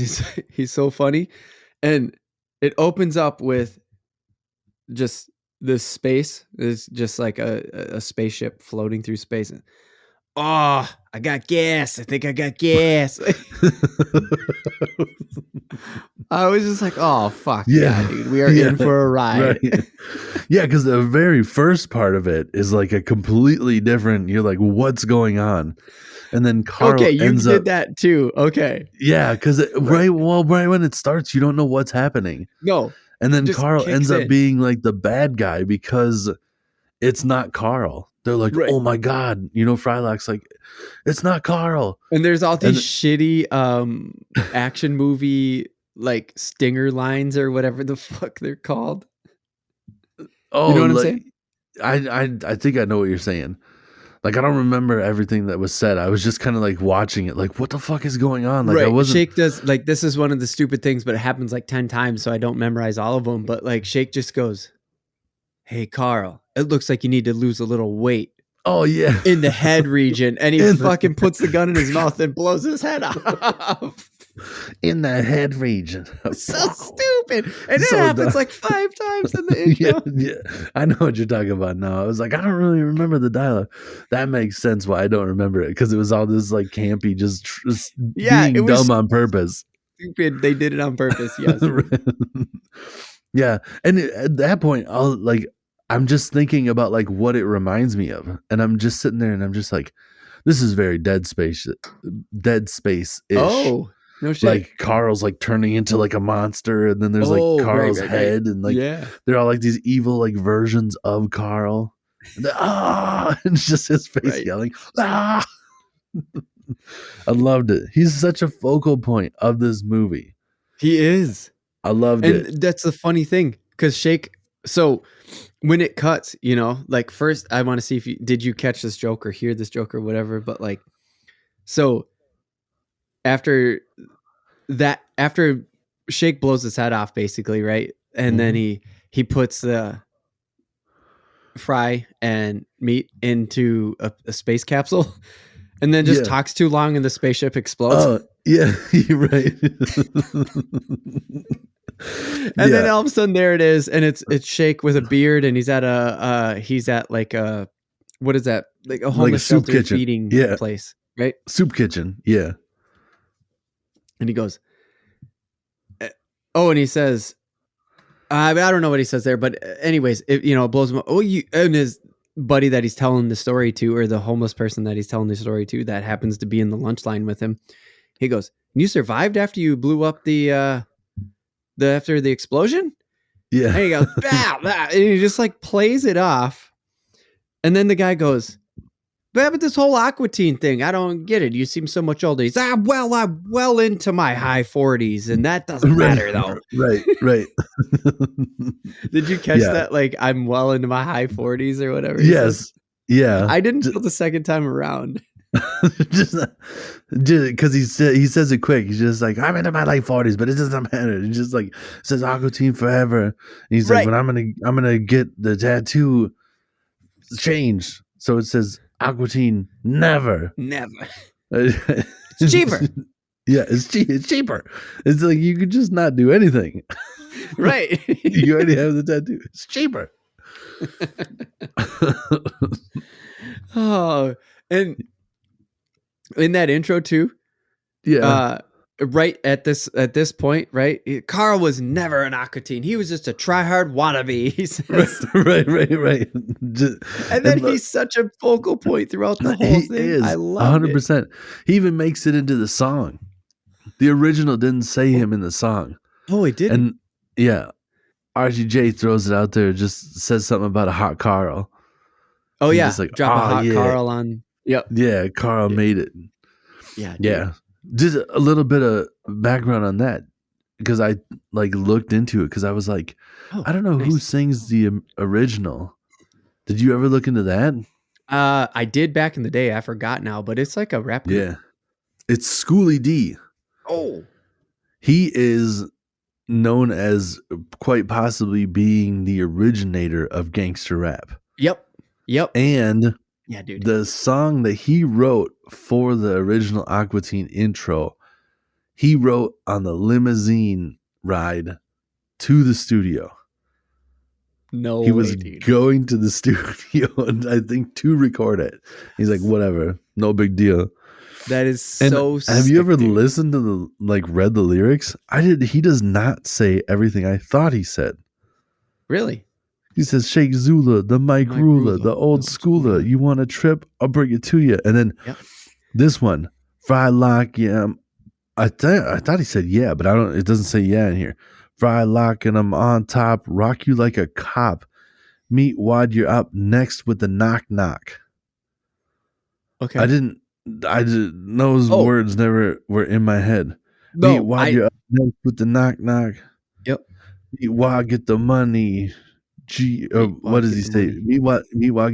he's so funny, and it opens up with just this space. It's just like a spaceship floating through space. Oh, I got gas. I think I got gas. I was just like, oh, fuck. Yeah, dude. We are in for a ride. Right. Yeah, because the very first part of it is like a completely different, you're like, what's going on? And then Carl ends up... that too. Okay. Yeah, because right when it starts, you don't know what's happening. No. And then Carl ends up being like the bad guy because it's not Carl. They're like, oh my God, Frylock's like, it's not Carl. And there's all these shitty action movie like stinger lines or whatever the fuck they're called. Oh, you know what I'm saying? I think I know what you're saying. Like, I don't remember everything that was said. I was just kind of like watching it, like, what the fuck is going on? Like, I wasn't... Shake does, like, this is one of the stupid things, but it happens like 10 times, so I don't memorize all of them. But like, Shake just goes, hey, Carl, it looks like you need to lose a little weight. Oh, yeah. In the head region. And he fucking puts the gun in his mouth and blows his head off. In the head region. So stupid. And it happens like 5 times in the intro. Yeah. I know what you're talking about now. I was like, I don't really remember the dialogue. That makes sense why I don't remember it, because it was all this like campy, just being dumb on purpose. Stupid. They did it on purpose. Yes. Yeah. And at that point, I'm just thinking about like what it reminds me of, and I'm just sitting there and I'm just like, this is very Dead Space ish. Oh, no shit. Like Carl's like turning into like a monster, and then there's like Oh, Carl's right. head, and like Yeah. they're all like these evil like versions of Carl. And and it's just his face Right. yelling. Ah! I loved it. He's such a focal point of this movie. He is. I loved And it. that's the funny thing, because Shake, so when it cuts, you know, like first I want to see if did you catch this joke or hear this joke or whatever, but like, so after Shake blows his head off basically, right? And then he puts the fry and meat into a space capsule and then just talks too long and the spaceship explodes. Oh, yeah, you're right. And then all of a sudden there it is, and it's Shake with a beard, and he's at like a, what is that? Like a homeless soup shelter kitchen. feeding place, right? Soup kitchen, yeah. And he goes, oh, and he says, I don't know what he says there, but anyways, it blows him up. Oh, and his buddy that he's telling the story to, or the homeless person that he's telling the story to, that happens to be in the lunch line with him. He goes, "You survived after you blew up after the explosion?" Yeah. And he goes, bah, bah, and he just like plays it off. And then the guy goes, "But this whole Aqua teen thing, I don't get it. You seem so much older." He's, I'm well into my high 40s, and that doesn't matter though. Right. Did you catch that? Like, I'm well into my high 40s or whatever. Yes. Yeah. I didn't till the second time around. just because he says it quick. He's just like, I'm into my late 40s, but it doesn't matter. He just like says Aqua teen forever. And he's like, but I'm gonna get the tattoo changed, so it says Aqua teen never. It's cheaper. Yeah, it's cheaper. It's like you could just not do anything. Right. You already have the tattoo. It's cheaper. Oh, and in that intro too, right at this point, right? Carl was never an Aqua teen. He was just a try-hard wannabe. He says. Right. And then he's such a focal point throughout the whole thing. Is, I love 100%. He even makes it into the song. The original didn't say him in the song. Oh, he didn't. And yeah, RGJ throws it out there. Just says something about a hot Carl. Oh, yeah. Just like, drop a hot Carl on. Yep. Yeah, Carl made it. Yeah. Dude. Yeah. Just a little bit of background on that, because I like looked into it, because I was like, I don't know who sings the original. Did you ever look into that? I did back in the day. I forgot now, but it's like a rap group. Yeah. It's Schoolie D. Oh. He is known as quite possibly being the originator of gangster rap. Yep. And yeah, dude, the song that he wrote for the original Aqua teen intro, he wrote on the limousine ride to the studio. No, he was going to the studio, and I think to record it. He's like, whatever, no big deal. That is so sick. Have you ever listened to read the lyrics? I did. He does not say everything I thought he said. Really? He says, Shake Zula, the Mike Ruler, the old schooler. You want a trip? I'll bring it to you. And then this one, Fry Lock, yeah. I thought he said yeah, but it doesn't say yeah in here. Fry Lock and I'm on top, rock you like a cop. Meet Wad, you're up next with the knock knock. Okay. I didn't those words never were in my head. No, Meet Wad, you're up next with the knock knock. Yep. Meet Wad, get the money. What does he say? Meet Wad,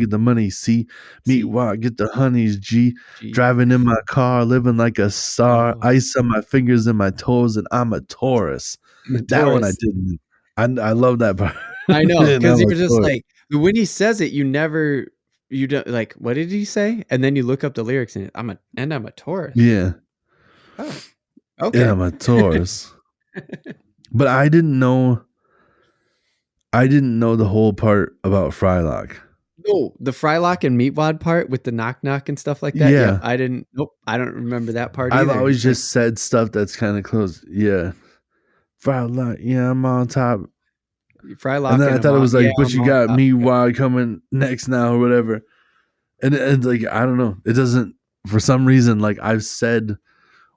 get the money. C. Meet Wad, get the honeys. G. Driving in my car, living like a star. Ice on my fingers and my toes, and I'm a Taurus. That one I didn't. I love that part. I know, because you were just like, when he says it, you don't like, what did he say? And then you look up the lyrics and I'm a Taurus. Yeah. Oh, okay. Yeah, I'm a Taurus. But I didn't know the whole part about Frylock. No, the Frylock and Meatwad part with the knock knock and stuff like that. Yeah. I didn't. Nope. I don't remember that part either. I've always just said stuff that's kind of close. Yeah. Frylock. Yeah, I'm on top. Frylock And then I and thought it was like, but I'm you on got top. me Wog coming next now or whatever. And like, I don't know. It doesn't, for some reason, like I've said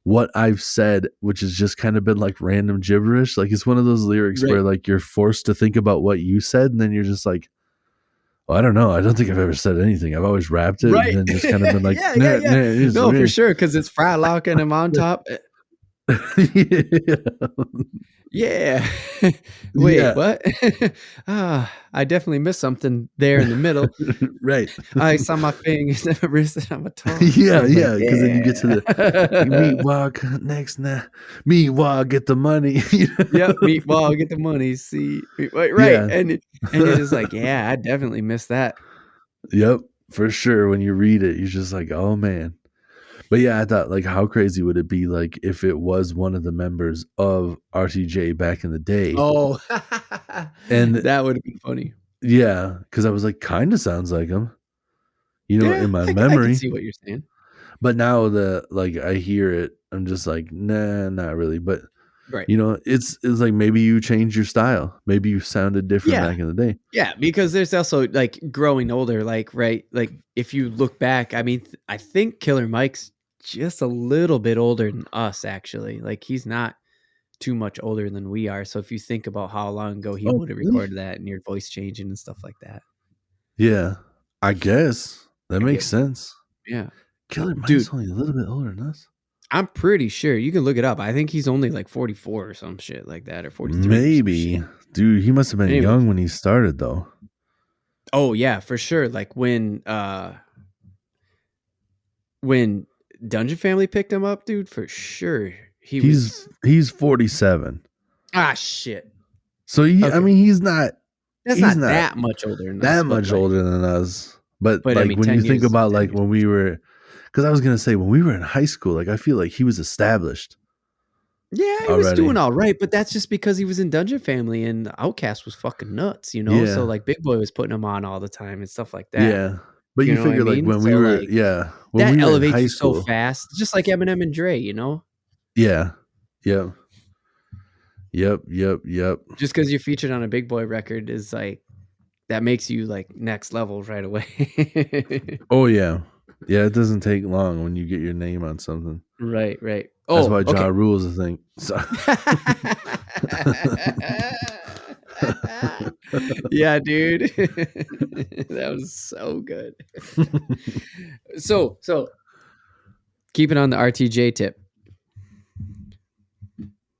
what I've said, which has just kind of been like random gibberish. Like it's one of those lyrics Right. where like you're forced to think about what you said, and then you're just like, well, I don't know. I don't think I've ever said anything. I've always rapped it and Right. then just kind of been like, Yeah. nah, it's No, for me. sure, because it's Frylock and I'm on top. Yeah. Wait, Yeah. what? I definitely missed something there in the middle. Right. I saw my fingers and my wrist and my toe. Yeah, Like, yeah. Because then you get to the me yeah. Wog next now. Me Wog get the money. Yep, meatball, get the money. See, right, Yeah. and you're just like, yeah, I definitely missed that. Yep, for sure. When you read it, you're just like, oh man. But yeah, I thought like how crazy would it be like if it was one of the members of RTJ back in the day. Oh, And that would have been funny. yeah, because I was like, kind of sounds like him, you know, Yeah, in my I can memory. see what you're saying. But now like I hear it, I'm just like, nah, not really. But Right. you know, it's like maybe you changed your style. Maybe you sounded different Yeah. back in the day. Yeah, because there's also like growing older, like, right, like if you look back, I mean, I think Killer Mike's just a little bit older than us, actually. Like he's not too much older than we are. So if you think about how long ago he Oh, would have really? recorded that and your voice changing and stuff like that. Yeah, I guess that makes sense. Yeah. Killer Mike's Dude, only a little bit older than us. I'm pretty sure you can look it up. I think he's only like 44 or some shit like that, or 43. Maybe, dude, he must have been young when he started, though. Oh yeah, for sure. Like when Dungeon Family picked him up, dude, for sure. He's 47. Ah, shit. So I mean, he's not. That's he's not that much older than us. That much older than us. But like I mean, when you 10 think years, about 10 like years. when we were, because I was gonna say when we were in high school, like I feel like he was established. Yeah, he was doing all right, but that's just because he was in Dungeon Family and Outkast was fucking nuts, you know? Yeah. So like Big Boy was putting him on all the time and stuff like that. Yeah. But you know what figure I like mean? when we So, were, like, when that we were in elevates high you school, so fast, just like Eminem and Dre, you know? Yeah. Yep. Just because you're featured on a Big Boy record is like, that makes you like next level right away. Oh yeah. Yeah, it doesn't take long when you get your name on something. Right. That's why Ja Rule's a thing. So. Yeah, dude. That was so good. So keep it on the RTJ tip.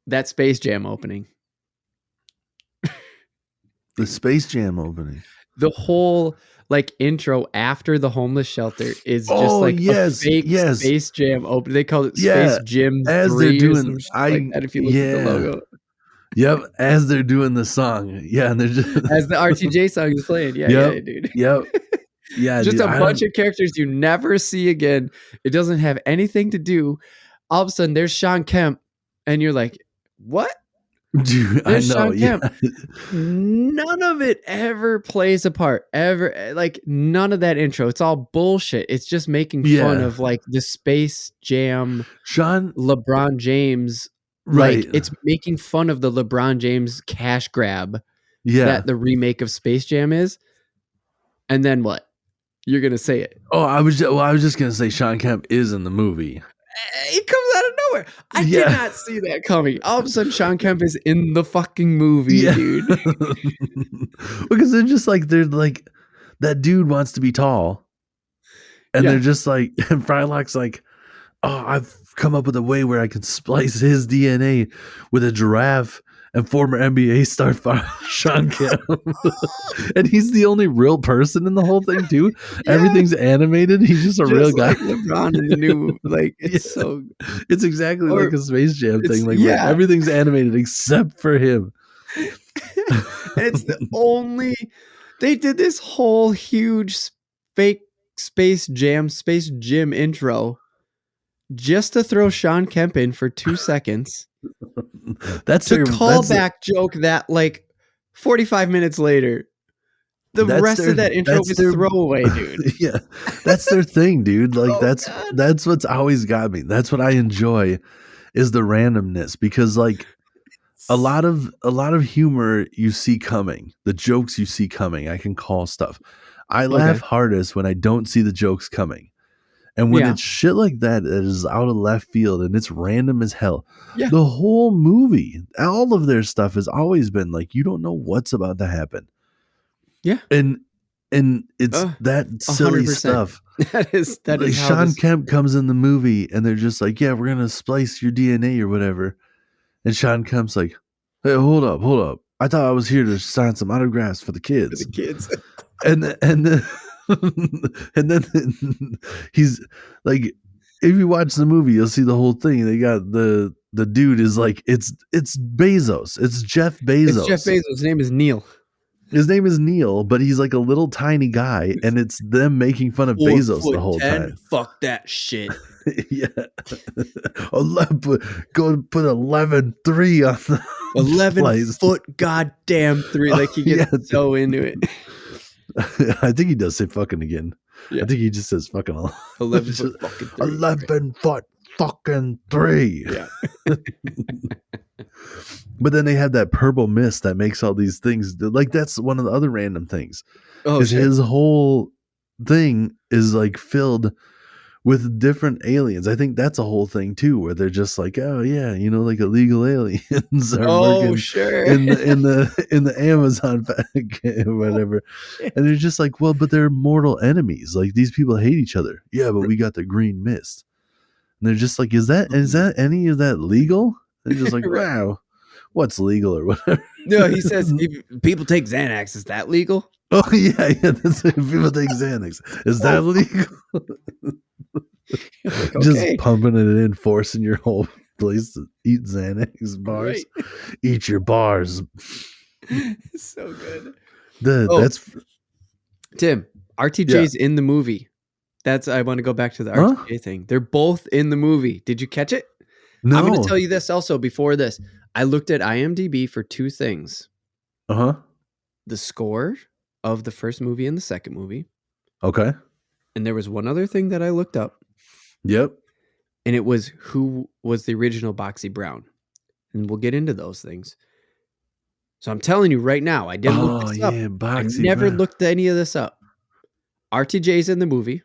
That Space Jam opening. The Space Jam opening. The whole like intro after the homeless shelter is just like a fake Space Jam open. They call it Space Jam as 3 they're doing like that if you look at the logo. Yep, as they're doing the song. Yeah, and they're just as the RTJ song is playing. Yeah, dude. Yep. Yeah, just dude, a bunch of characters you never see again. It doesn't have anything to do. All of a sudden there's Sean Kemp and you're like, what? Dude, There's I know. Sean Kemp. None of it ever plays a part. Ever. Like none of that intro. It's all bullshit. It's just making fun of like the Space Jam LeBron James. Right. Like it's making fun of the LeBron James cash grab that the remake of Space Jam is. And then what? You're gonna say it. Oh, I was just gonna say Sean Kemp is in the movie. It comes out of nowhere. I did not see that coming. All of a sudden, Sean Kemp is in the fucking movie, dude. Because they're like, that dude wants to be tall. And they're just like, and Frylock's like, oh, I've come up with a way where I can splice his DNA with a giraffe and former NBA star Sean Kemp. And he's the only real person in the whole thing too. Yeah. Everything's animated. He's just a real guy. Like LeBron in the new, like it's it's exactly like a Space Jam thing. Like everything's animated except for him. It's the only they did this whole huge fake Space Jam intro just to throw Sean Kemp in for 2 seconds. That's a callback joke that like 45 minutes later, the rest of that intro was throwaway, dude. Yeah, that's their thing, dude. Like that's what's always got me. That's what I enjoy is the randomness because like a lot of humor you see coming, the jokes you see coming. I can call stuff. I laugh hardest when I don't see the jokes coming. And when it's shit like that is out of left field and it's random as hell, the whole movie, all of their stuff has always been like, you don't know what's about to happen. Yeah. And it's that silly 100%. Stuff. That is like Sean Kemp comes in the movie and they're just like, yeah, we're going to splice your DNA or whatever. And Sean Kemp's like, hey, hold up. I thought I was here to sign some autographs for the kids. And then and then he's like, if you watch the movie, you'll see the whole thing. They got the dude is like, it's Bezos. It's Jeff Bezos. It's Jeff Bezos. His name is Neil. His name is Neil, but he's like a little tiny guy, and it's them making fun of Bezos the whole time. Fuck that shit. Yeah. Go put 11.3 on the 11-foot goddamn 3. Like he gets so into it. I think he does say fucking again. Yeah. I think he just says fucking 11 foot fucking 3. 11 foot fucking 3. Yeah. But then they have that purple mist that makes all these things. Like that's one of the other random things. Oh, his whole thing is like filled with different aliens. I think that's a whole thing too, where they're just like, oh yeah, you know, like illegal aliens are in the Amazon pack or whatever. And they're just like, well, but they're mortal enemies. Like these people hate each other. Yeah, but we got the green mist. And they're just like, is that any of that legal? They're just like, wow, what's legal or whatever. No, he says if people take Xanax, is that legal? Oh yeah, that's if people take Xanax. Is that legal? Like, okay. Just pumping it in, forcing your whole place to eat Xanax bars. Right. Eat your bars. So good. That's Tim. RTJ's in the movie. I want to go back to the RTJ thing. They're both in the movie. Did you catch it? No. I'm going to tell you this also before this. I looked at IMDb for two things. The score of the first movie and the second movie. Okay. And there was one other thing that I looked up. Yep. And it was who was the original Boxy Brown. And we'll get into those things. So I'm telling you right now, I didn't look this up. I never looked any of this up. RTJ's in the movie.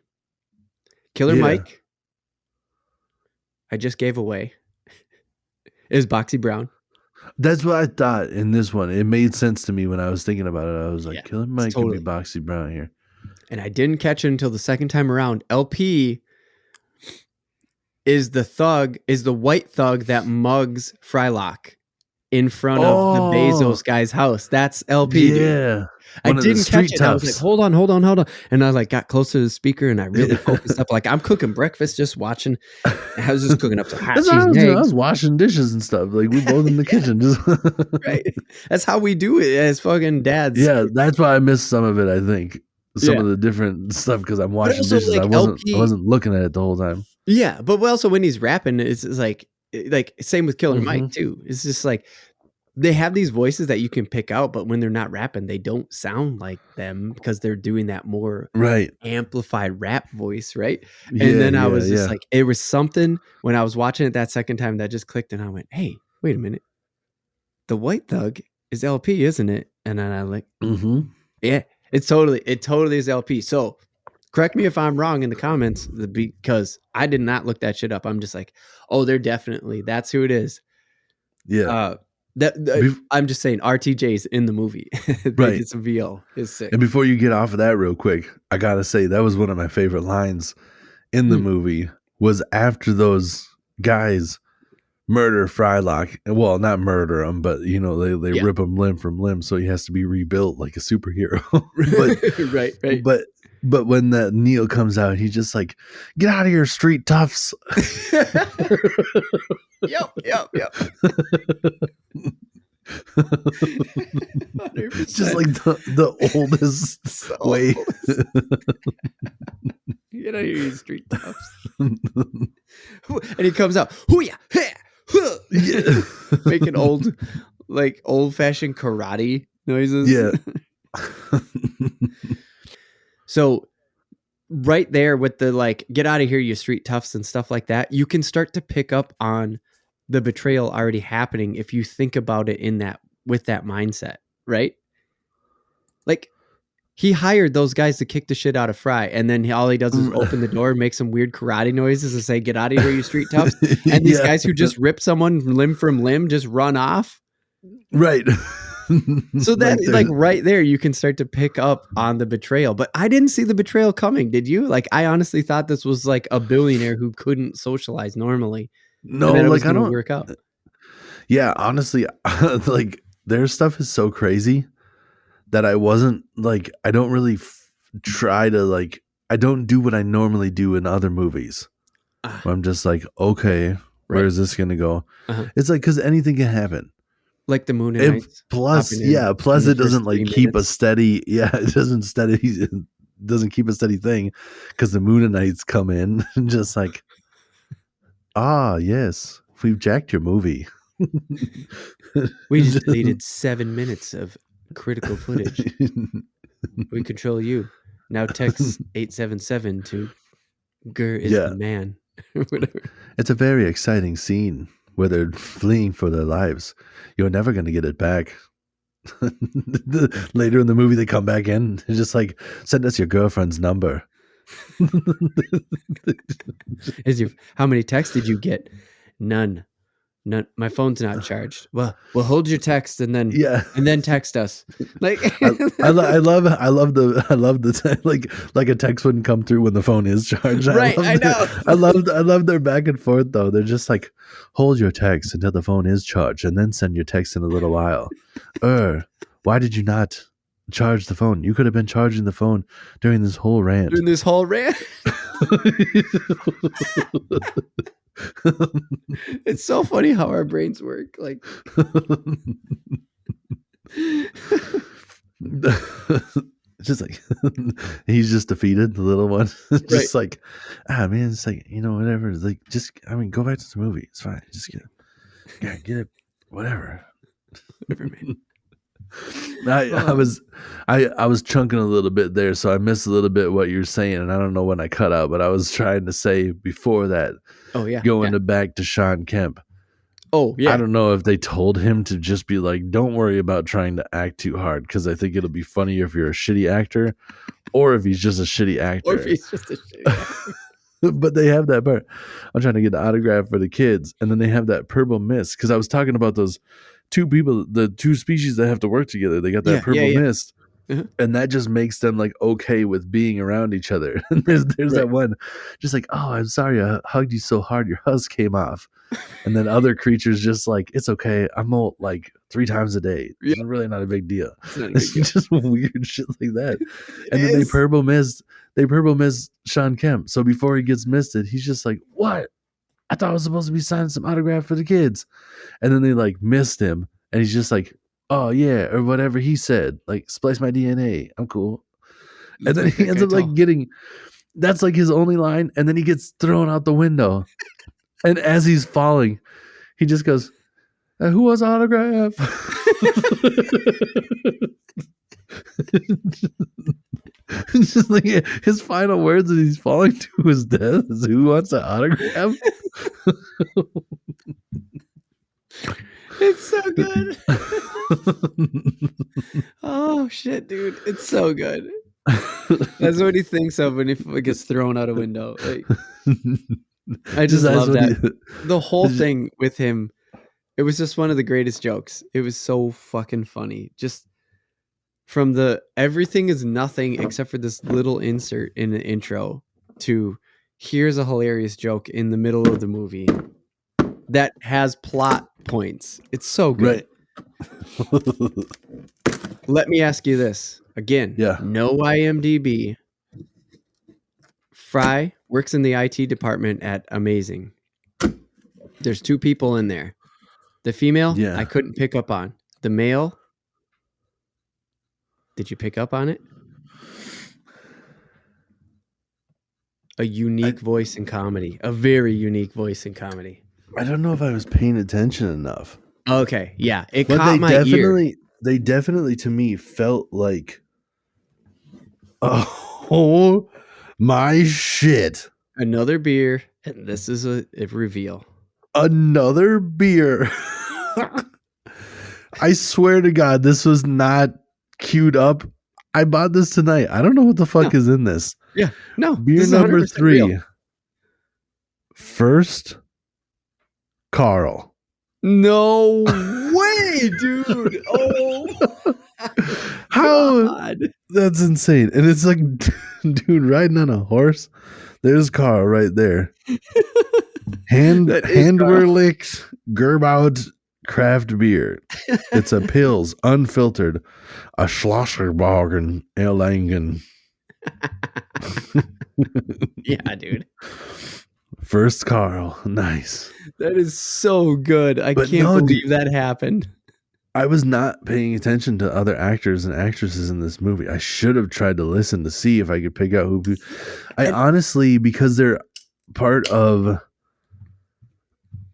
Killer Mike, I just gave away, is Boxy Brown. That's what I thought in this one. It made sense to me when I was thinking about it. I was like, Killer Mike could be Boxy Brown here. And I didn't catch it until the second time around. LP is the white thug that mugs Frylock in front of the Bezos guy's house. That's LP. Yeah. Dude. I didn't catch it. I was like, hold on. And I like got close to the speaker and I really focused up. Like I'm cooking breakfast, just watching. I was just cooking up some hot cheese and eggs. I was washing dishes and stuff. Like we both in the kitchen. Just right. That's how we do it as fucking dads. Yeah, that's why I missed some of it, I think. Some of the different stuff because I'm washing dishes. Like I wasn't looking at it the whole time. Yeah, but also when he's rapping, it's like same with Killer Mike too. It's just like they have these voices that you can pick out, but when they're not rapping, they don't sound like them because they're doing that more amplified rap voice, right? And then I was just like, it was something when I was watching it that second time that just clicked, and I went, "Hey, wait a minute, the white thug is LP, isn't it?" And then I like, yeah, it totally is LP. So correct me if I'm wrong in the comments because I did not look that shit up. I'm just like, oh, that's who it is. Yeah. I'm just saying RTJ's in the movie. Right. It's a VO. It's sick. And before you get off of that real quick, I got to say that was one of my favorite lines in the movie was after those guys murder Frylock. Well, not murder him, but you know, they rip him limb from limb. So he has to be rebuilt like a superhero. Right. But when that Neil comes out, he's just like, get out of here, street toughs. Yep. 100%. Just like the oldest way. Get out of here, you street toughs. And he comes out, hoo-ya, yeah, making old-fashioned karate noises. Yeah. So right there with the like, get out of here, you street toughs and stuff like that, you can start to pick up on the betrayal already happening if you think about it with that mindset, right? Like, he hired those guys to kick the shit out of Fry, and then all he does is open the door and make some weird karate noises and say, "Get out of here, you street toughs." And these guys who just rip someone limb from limb just run off. Right. So that like right there, you can start to pick up on the betrayal. But I didn't see the betrayal coming. Did you? Like, I honestly thought this was like a billionaire who couldn't socialize normally. No, and like I don't work out. Yeah, honestly, like their stuff is so crazy that I wasn't like, I don't really try to like, I don't do what I normally do in other movies. Where I'm just like, okay, where is this gonna go? It's like, because anything can happen. Like the moon and Nights. Plus it doesn't like keep a steady. Yeah, it doesn't keep a steady thing, because the moon and Nights come in and just like, yes, we've jacked your movie. We just deleted 7 minutes of critical footage. We control you. Now text 877 to Gur is the man. Whatever. It's a very exciting scene where they're fleeing for their lives. You're never going to get it back. Later in the movie, they come back in. It's just like, send us your girlfriend's number. How many texts did you get? None. My phone's not charged. Well, hold your text and then text us. Like, I love the like a text wouldn't come through when the phone is charged. Right, I know. I love their back and forth though. They're just like, hold your text until the phone is charged, and then send your text in a little while. Why did you not charge the phone? You could have been charging the phone during this whole rant. It's so funny how our brains work. Like, just like he's just defeated, the little one. Just like, man, it's like, whatever. It's like, just, go back to the movie. It's fine. Just get it, whatever. Whatever, man. I was chunking a little bit there, so I missed a little bit what you're saying, and I don't know when I cut out, but I was trying to say before that. Going back to Sean Kemp. Oh yeah. I don't know if they told him to just be like, don't worry about trying to act too hard, because I think it'll be funnier if you're a shitty actor, or if he's just a shitty actor. But they have that part. I'm trying to get the autograph for the kids, and then they have that purple mist, because I was talking about those two people, the two species that have to work together. They got that purple mist. And that just makes them like okay with being around each other. And there's that one just like, oh, I'm sorry I hugged you so hard your huzz came off. And then other creatures just like, it's okay, I'm molt like 3 times a day. It's really not a big deal. It's just weird shit like that. And then they purple mist Sean Kemp. So before he gets misted, he's just like, what? I thought I was supposed to be signing some autograph for the kids. And then they like missed him, and he's just like, oh yeah, or whatever he said, like, splice my DNA, I'm cool. And then he ends up like getting, that's like his only line, and then he gets thrown out the window. And as he's falling, he just goes, who wants an autograph? Just like his final words as he's falling to his death is, who wants an autograph? It's so good. Oh shit, dude, it's so good. That's what he thinks of when he gets thrown out a window. Like, I just love that. The whole thing with him, it was just one of the greatest jokes. It was so fucking funny. Just from the everything is nothing except for this little insert in the intro to here's a hilarious joke in the middle of the movie that has plot points. It's so good. Right. Let me ask you this again. No IMDb. Fry works in the IT department at Amazing. There's 2 people in there. The female, I couldn't pick up on. The male, did you pick up on it? A unique voice in comedy. A very unique voice in comedy. I don't know if I was paying attention enough. Okay, yeah. It caught my ear. They definitely, to me, felt like, oh my shit. Another beer, and this is a reveal. Another beer. I swear to God, this was not queued up. I bought this tonight. I don't know what the fuck is in this. Yeah. No. Beer number 3. Real. First, Carl. No way, dude. Oh, how? God. That's insane. And it's like, dude, riding on a horse. There's Carl right there. Handwerlicht Gerbaut craft beer. It's a Pils, unfiltered. A Schlosserbogen Erlangen. Yeah, dude. First Carl. Nice. That is so good. I can't believe that happened. I was not paying attention to other actors and actresses in this movie. I should have tried to listen to see if I could pick out who. Honestly, because they're part of.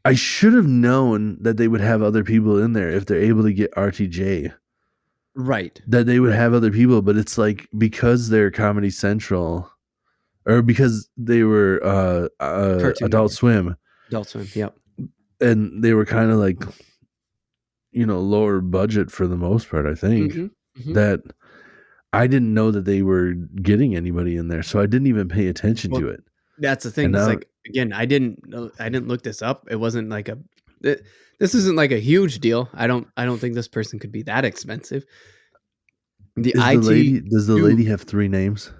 I should have known that they would have other people in there if they're able to get RTJ. Right. That they would have other people, but it's like because they're Comedy Central, or because they were Adult Swim. Adult Swim, yep. And they were kind of like, lower budget for the most part, I think. That I didn't know that they were getting anybody in there, so I didn't even pay attention to it. That's the thing. It's like, again, I didn't look this up. It wasn't like this isn't like a huge deal. I don't think this person could be that expensive. Does the lady have 3 names?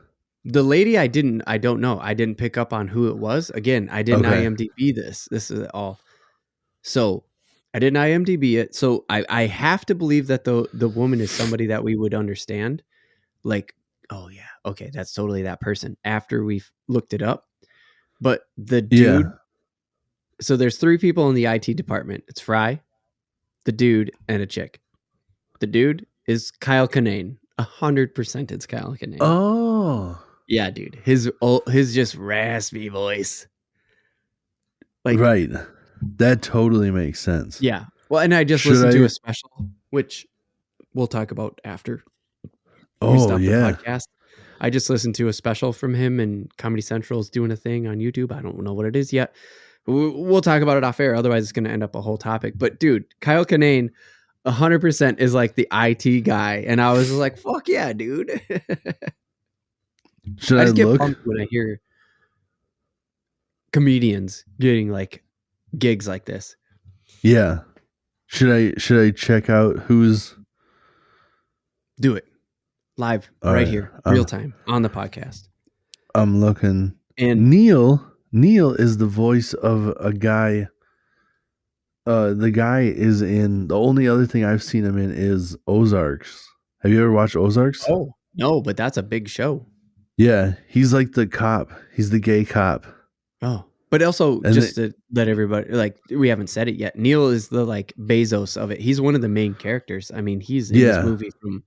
The lady, I don't know. I didn't pick up on who it was. Again, I didn't IMDb this. This is all. So I didn't IMDb it. So I have to believe that the woman is somebody that we would understand. Like, oh yeah, okay, that's totally that person after we've looked it up. But the dude, so there's 3 people in the IT department. It's Fry, the dude, and a chick. The dude is Kyle Kinane. 100% it's Kyle Kinane. Oh. Yeah, dude. His just raspy voice. Like, right. That totally makes sense. Yeah. Well, and I just listened to a special, which we'll talk about after we stop the podcast. I just listened to a special from him, and Comedy Central is doing a thing on YouTube. I don't know what it is yet. We'll talk about it off air. Otherwise, it's going to end up a whole topic. But dude, Kyle Kinane, 100% is like the IT guy. And I was like, fuck yeah, dude. Should I just get pumped when I hear comedians getting like gigs like this. Yeah. Should I check out who's... Do it. Live, right here, real time, on the podcast. I'm looking. And Neil is the voice of a guy. The guy is in... The only other thing I've seen him in is Ozarks. Have you ever watched Ozarks? Oh, no, but that's a big show. Yeah, he's like the cop. He's the gay cop. Oh, but also just to let everybody, like, we haven't said it yet. Neil is the like Bezos of it. He's one of the main characters. I mean, he's in this movie from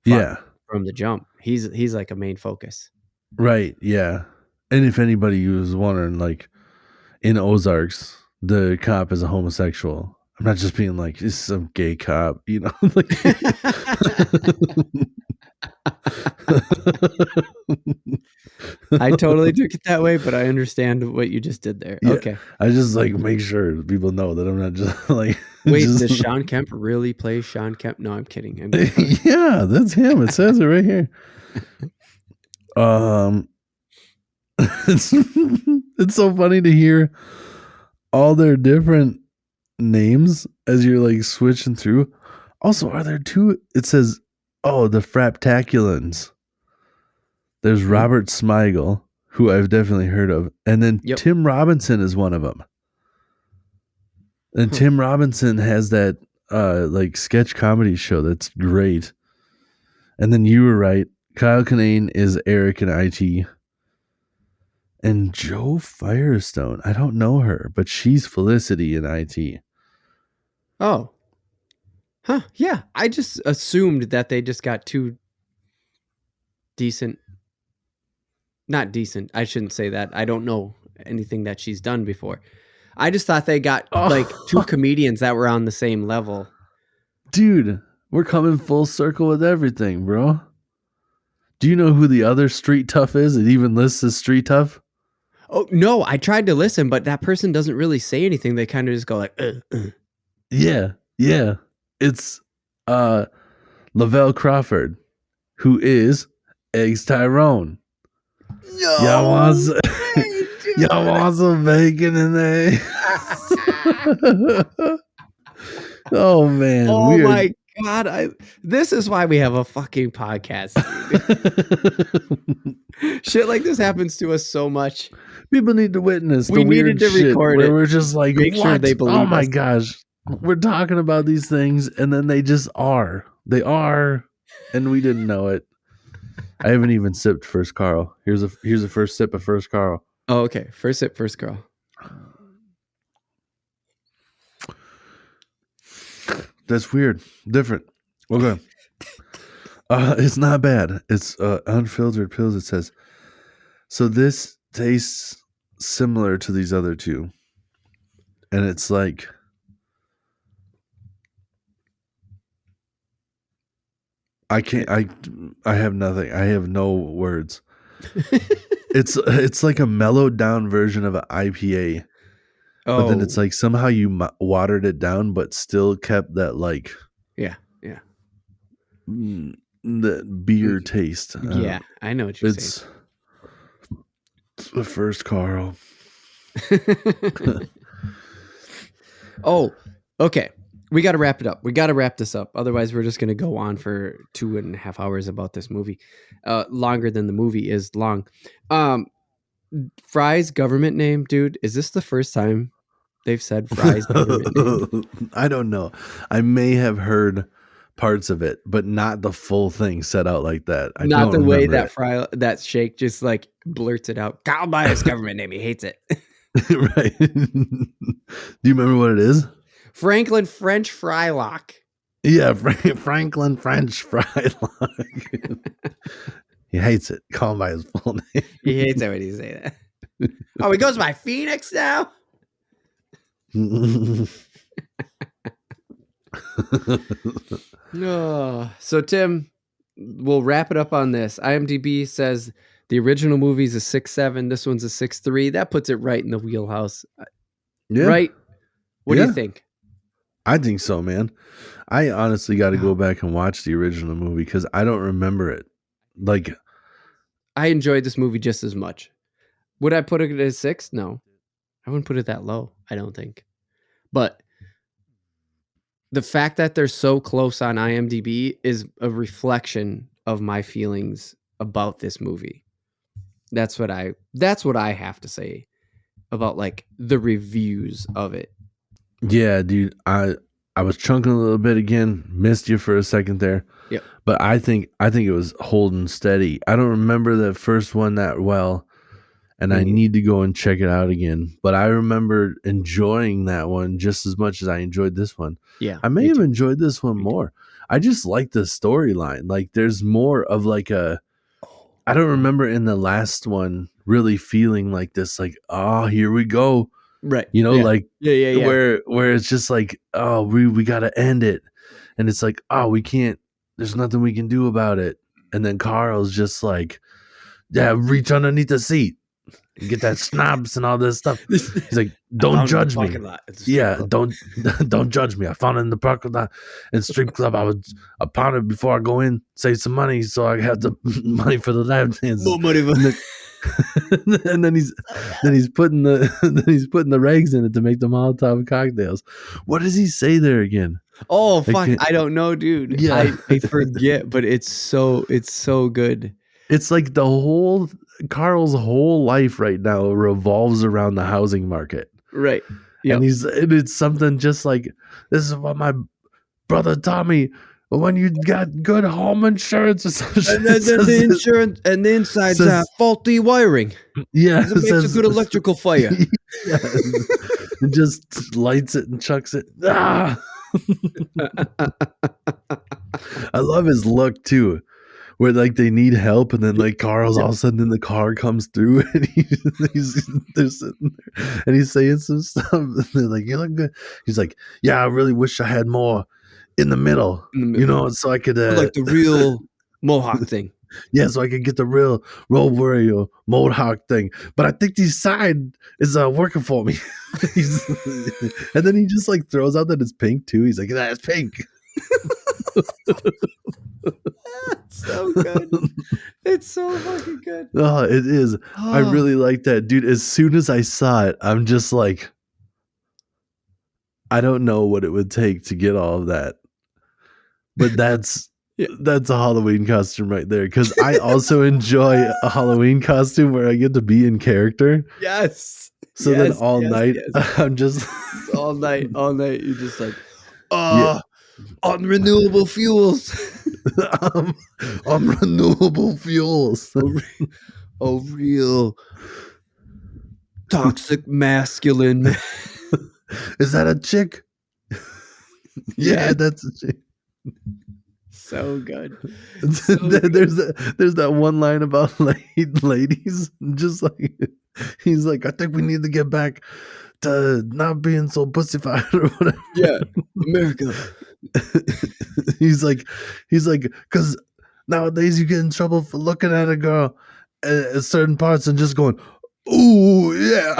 the jump. He's like a main focus. Right. Yeah. And if anybody was wondering, like in Ozarks, the cop is a homosexual. I'm not just being like, it's some gay cop, like. I totally took it that way, but I understand what you just did there. Yeah, okay. I just like make sure people know that I'm not just like. Wait, does Sean Kemp really play Sean Kemp? No, I'm kidding. Yeah, that's him. It says it right here. It's so funny to hear all their different names as you're like switching through. Also, are there 2? It says, the Fraptaculans. There's Robert Smigel, who I've definitely heard of. And then Tim Robinson is one of them. And Tim Robinson has that like sketch comedy show that's great. And then you were right. Kyle Kinane is Eric in IT. And Joe Firestone, I don't know her, but she's Felicity in IT. Oh. Huh. Yeah. I just assumed that they just got 2 decent. Not decent. I shouldn't say that. I don't know anything that she's done before. I just thought they got like 2 comedians that were on the same level. Dude, we're coming full circle with everything, bro. Do you know who the other Street Tough is? It even lists as Street Tough. Oh no, I tried to listen, but that person doesn't really say anything. They kind of just go like, Yeah, yeah. It's Lavelle Crawford, who is Eggs Tyrone. Y'all want No some, way, y'all want some bacon in there? Oh man, Oh we are. my god! This is why we have a fucking podcast, dude. Shit like this happens to us so much. People need to witness We the weird needed to shit record where it. we're just like, Make what? sure they Oh believe my us. gosh, we're talking about these things, and then they just are. They are, and we didn't know it. I haven't even sipped First Carl. Here's a first sip of First Carl. Oh, okay. First sip, first girl. That's weird. Different. Okay. It's not bad. It's unfiltered pills. It says, so this tastes similar to these other two. And it's like, I have nothing. I have no words. It's like a mellowed down version of an IPA. Oh, But then it's like somehow you watered it down, but still kept that like yeah. the beer taste. Yeah, I know what you're saying. It's the First Carl. Oh, okay. We got to wrap it up. We got to wrap this up. Otherwise, we're just going to go on for 2.5 hours about this movie. Longer than the movie is long. Fry's government name, dude. Is this the first time they've said Fry's government name? I don't know. I may have heard parts of it, but not the full thing set out like that. I Not don't the way remember that Shake just like blurts it out. Call by his government name. He hates it. Right. Do you remember what it is? Franklin French Frylock. Yeah, Franklin French Frylock. He hates it. Call him by his full name. He hates it when you say that. Oh, he goes by Phoenix now? No. So Tim, we'll wrap it up on this. IMDb says the original movie's a 6.7. This one's a 6.3. That puts it right in the wheelhouse. Yeah. Right? What do you think? I think so, man. I honestly got to go back and watch the original movie because I don't remember it. Like, I enjoyed this movie just as much. Would I put it at a 6? No. I wouldn't put it that low, I don't think. But the fact that they're so close on IMDb is a reflection of my feelings about this movie. That's what I have to say about like the reviews of it. Yeah, dude, I was chunking a little bit again. Missed you for a second there. Yep. But I think it was holding steady. I don't remember the first one that well, and I need to go and check it out again. But I remember enjoying that one just as much as I enjoyed this one. Yeah. I may have enjoyed this one more. I just like the storyline. Like there's more of like a I don't remember in the last one really feeling like this, like, oh, here we go. Right. You know, like yeah. where it's just like, oh, we gotta end it. And it's like, oh, we can't, there's nothing we can do about it. And then Carl's just like, yeah, reach underneath the seat and get that schnapps and all this stuff. He's like, don't judge me. Yeah, don't judge me. I found it in the parking lot and strip club. I pounded before I go in, save some money so I have the money for the lap dances. More money and then he's putting the rags in it to make the Molotov cocktails. What does he say there again? Oh fuck, I don't know, dude. Yeah. I forget, but it's so good. It's like Carl's whole life right now revolves around the housing market. Right. Yep. And it's something just like, this is what my brother taught me. When you got good home insurance, and then the insurance and the inside's faulty wiring. Yeah, it makes a good electrical fire. Yeah. It just lights it and chucks it. Ah! I love his look too, where like they need help, and then like Carl's all of a sudden in the car comes through, and they're sitting there, and he's saying some stuff. And they're like, "You look good." He's like, "Yeah, I really wish I had more." In the middle, you know, so I could like the real Mohawk thing. Yeah, so I can get the real Road Warrior Mohawk thing. But I think the side is working for me. And then he just like throws out that it's pink too. He's like, that's pink. It's so good. It's so fucking good. Oh, it is. I really like that, dude. As soon as I saw it, I'm just like, I don't know what it would take to get all of that. But that's a Halloween costume right there. Because I also enjoy a Halloween costume where I get to be in character. Yes. So then all night, I'm just all night. You're just like, unrenewable fuels. Unrenewable fuels. A real toxic masculine man. Is that a chick? Yeah, that's a chick. So good. There's that one line about ladies, just like he's like, I think we need to get back to not being so pussified or whatever. Yeah, America. he's like, because nowadays you get in trouble for looking at a girl at certain parts and just going, ooh, yeah.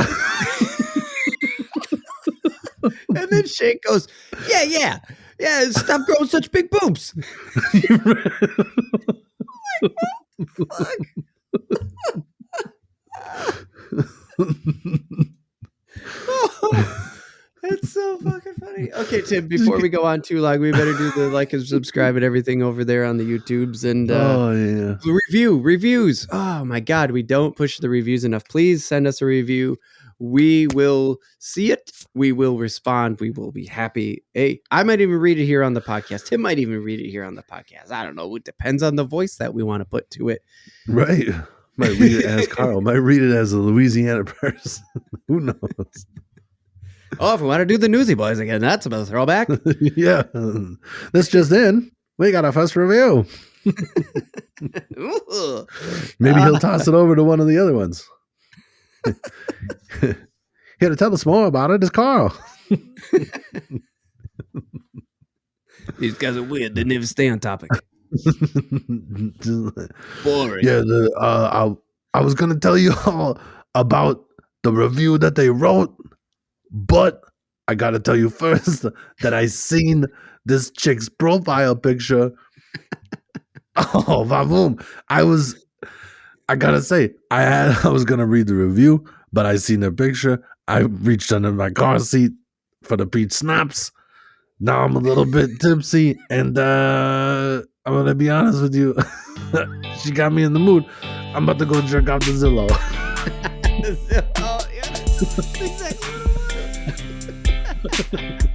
And then Shane goes, yeah, stop growing such big boobs. Fuck. That's so fucking funny. Okay, Tim, before we go on too long, we better do the like and subscribe and everything over there on the YouTubes and reviews. Oh my God, we don't push the reviews enough. Please send us a review. We will see it. We will respond. We will be happy. Hey, I might even read it here on the podcast. Tim might even read it here on the podcast. I don't know. It depends on the voice that we want to put to it. Right. Might read it as Carl. Might read it as a Louisiana person. Who knows? Oh, if we want to do the Newsy Boys again, that's about a throwback. Yeah. This just in. We got our first review. Maybe he'll toss it over to one of the other ones. Here to tell us more about it is Carl. These guys are weird. They never stay on topic. Boring. Yeah, I was gonna tell you all about the review that they wrote, but I gotta tell you first that I seen this chick's profile picture. Oh, vavoom! I gotta say, I was gonna read the review, but I seen the picture. I reached under my car seat for the peach snaps. Now I'm a little bit tipsy, and I'm gonna be honest with you. She got me in the mood. I'm about to go jerk out the Zillow. The Zillow, yeah. Exactly.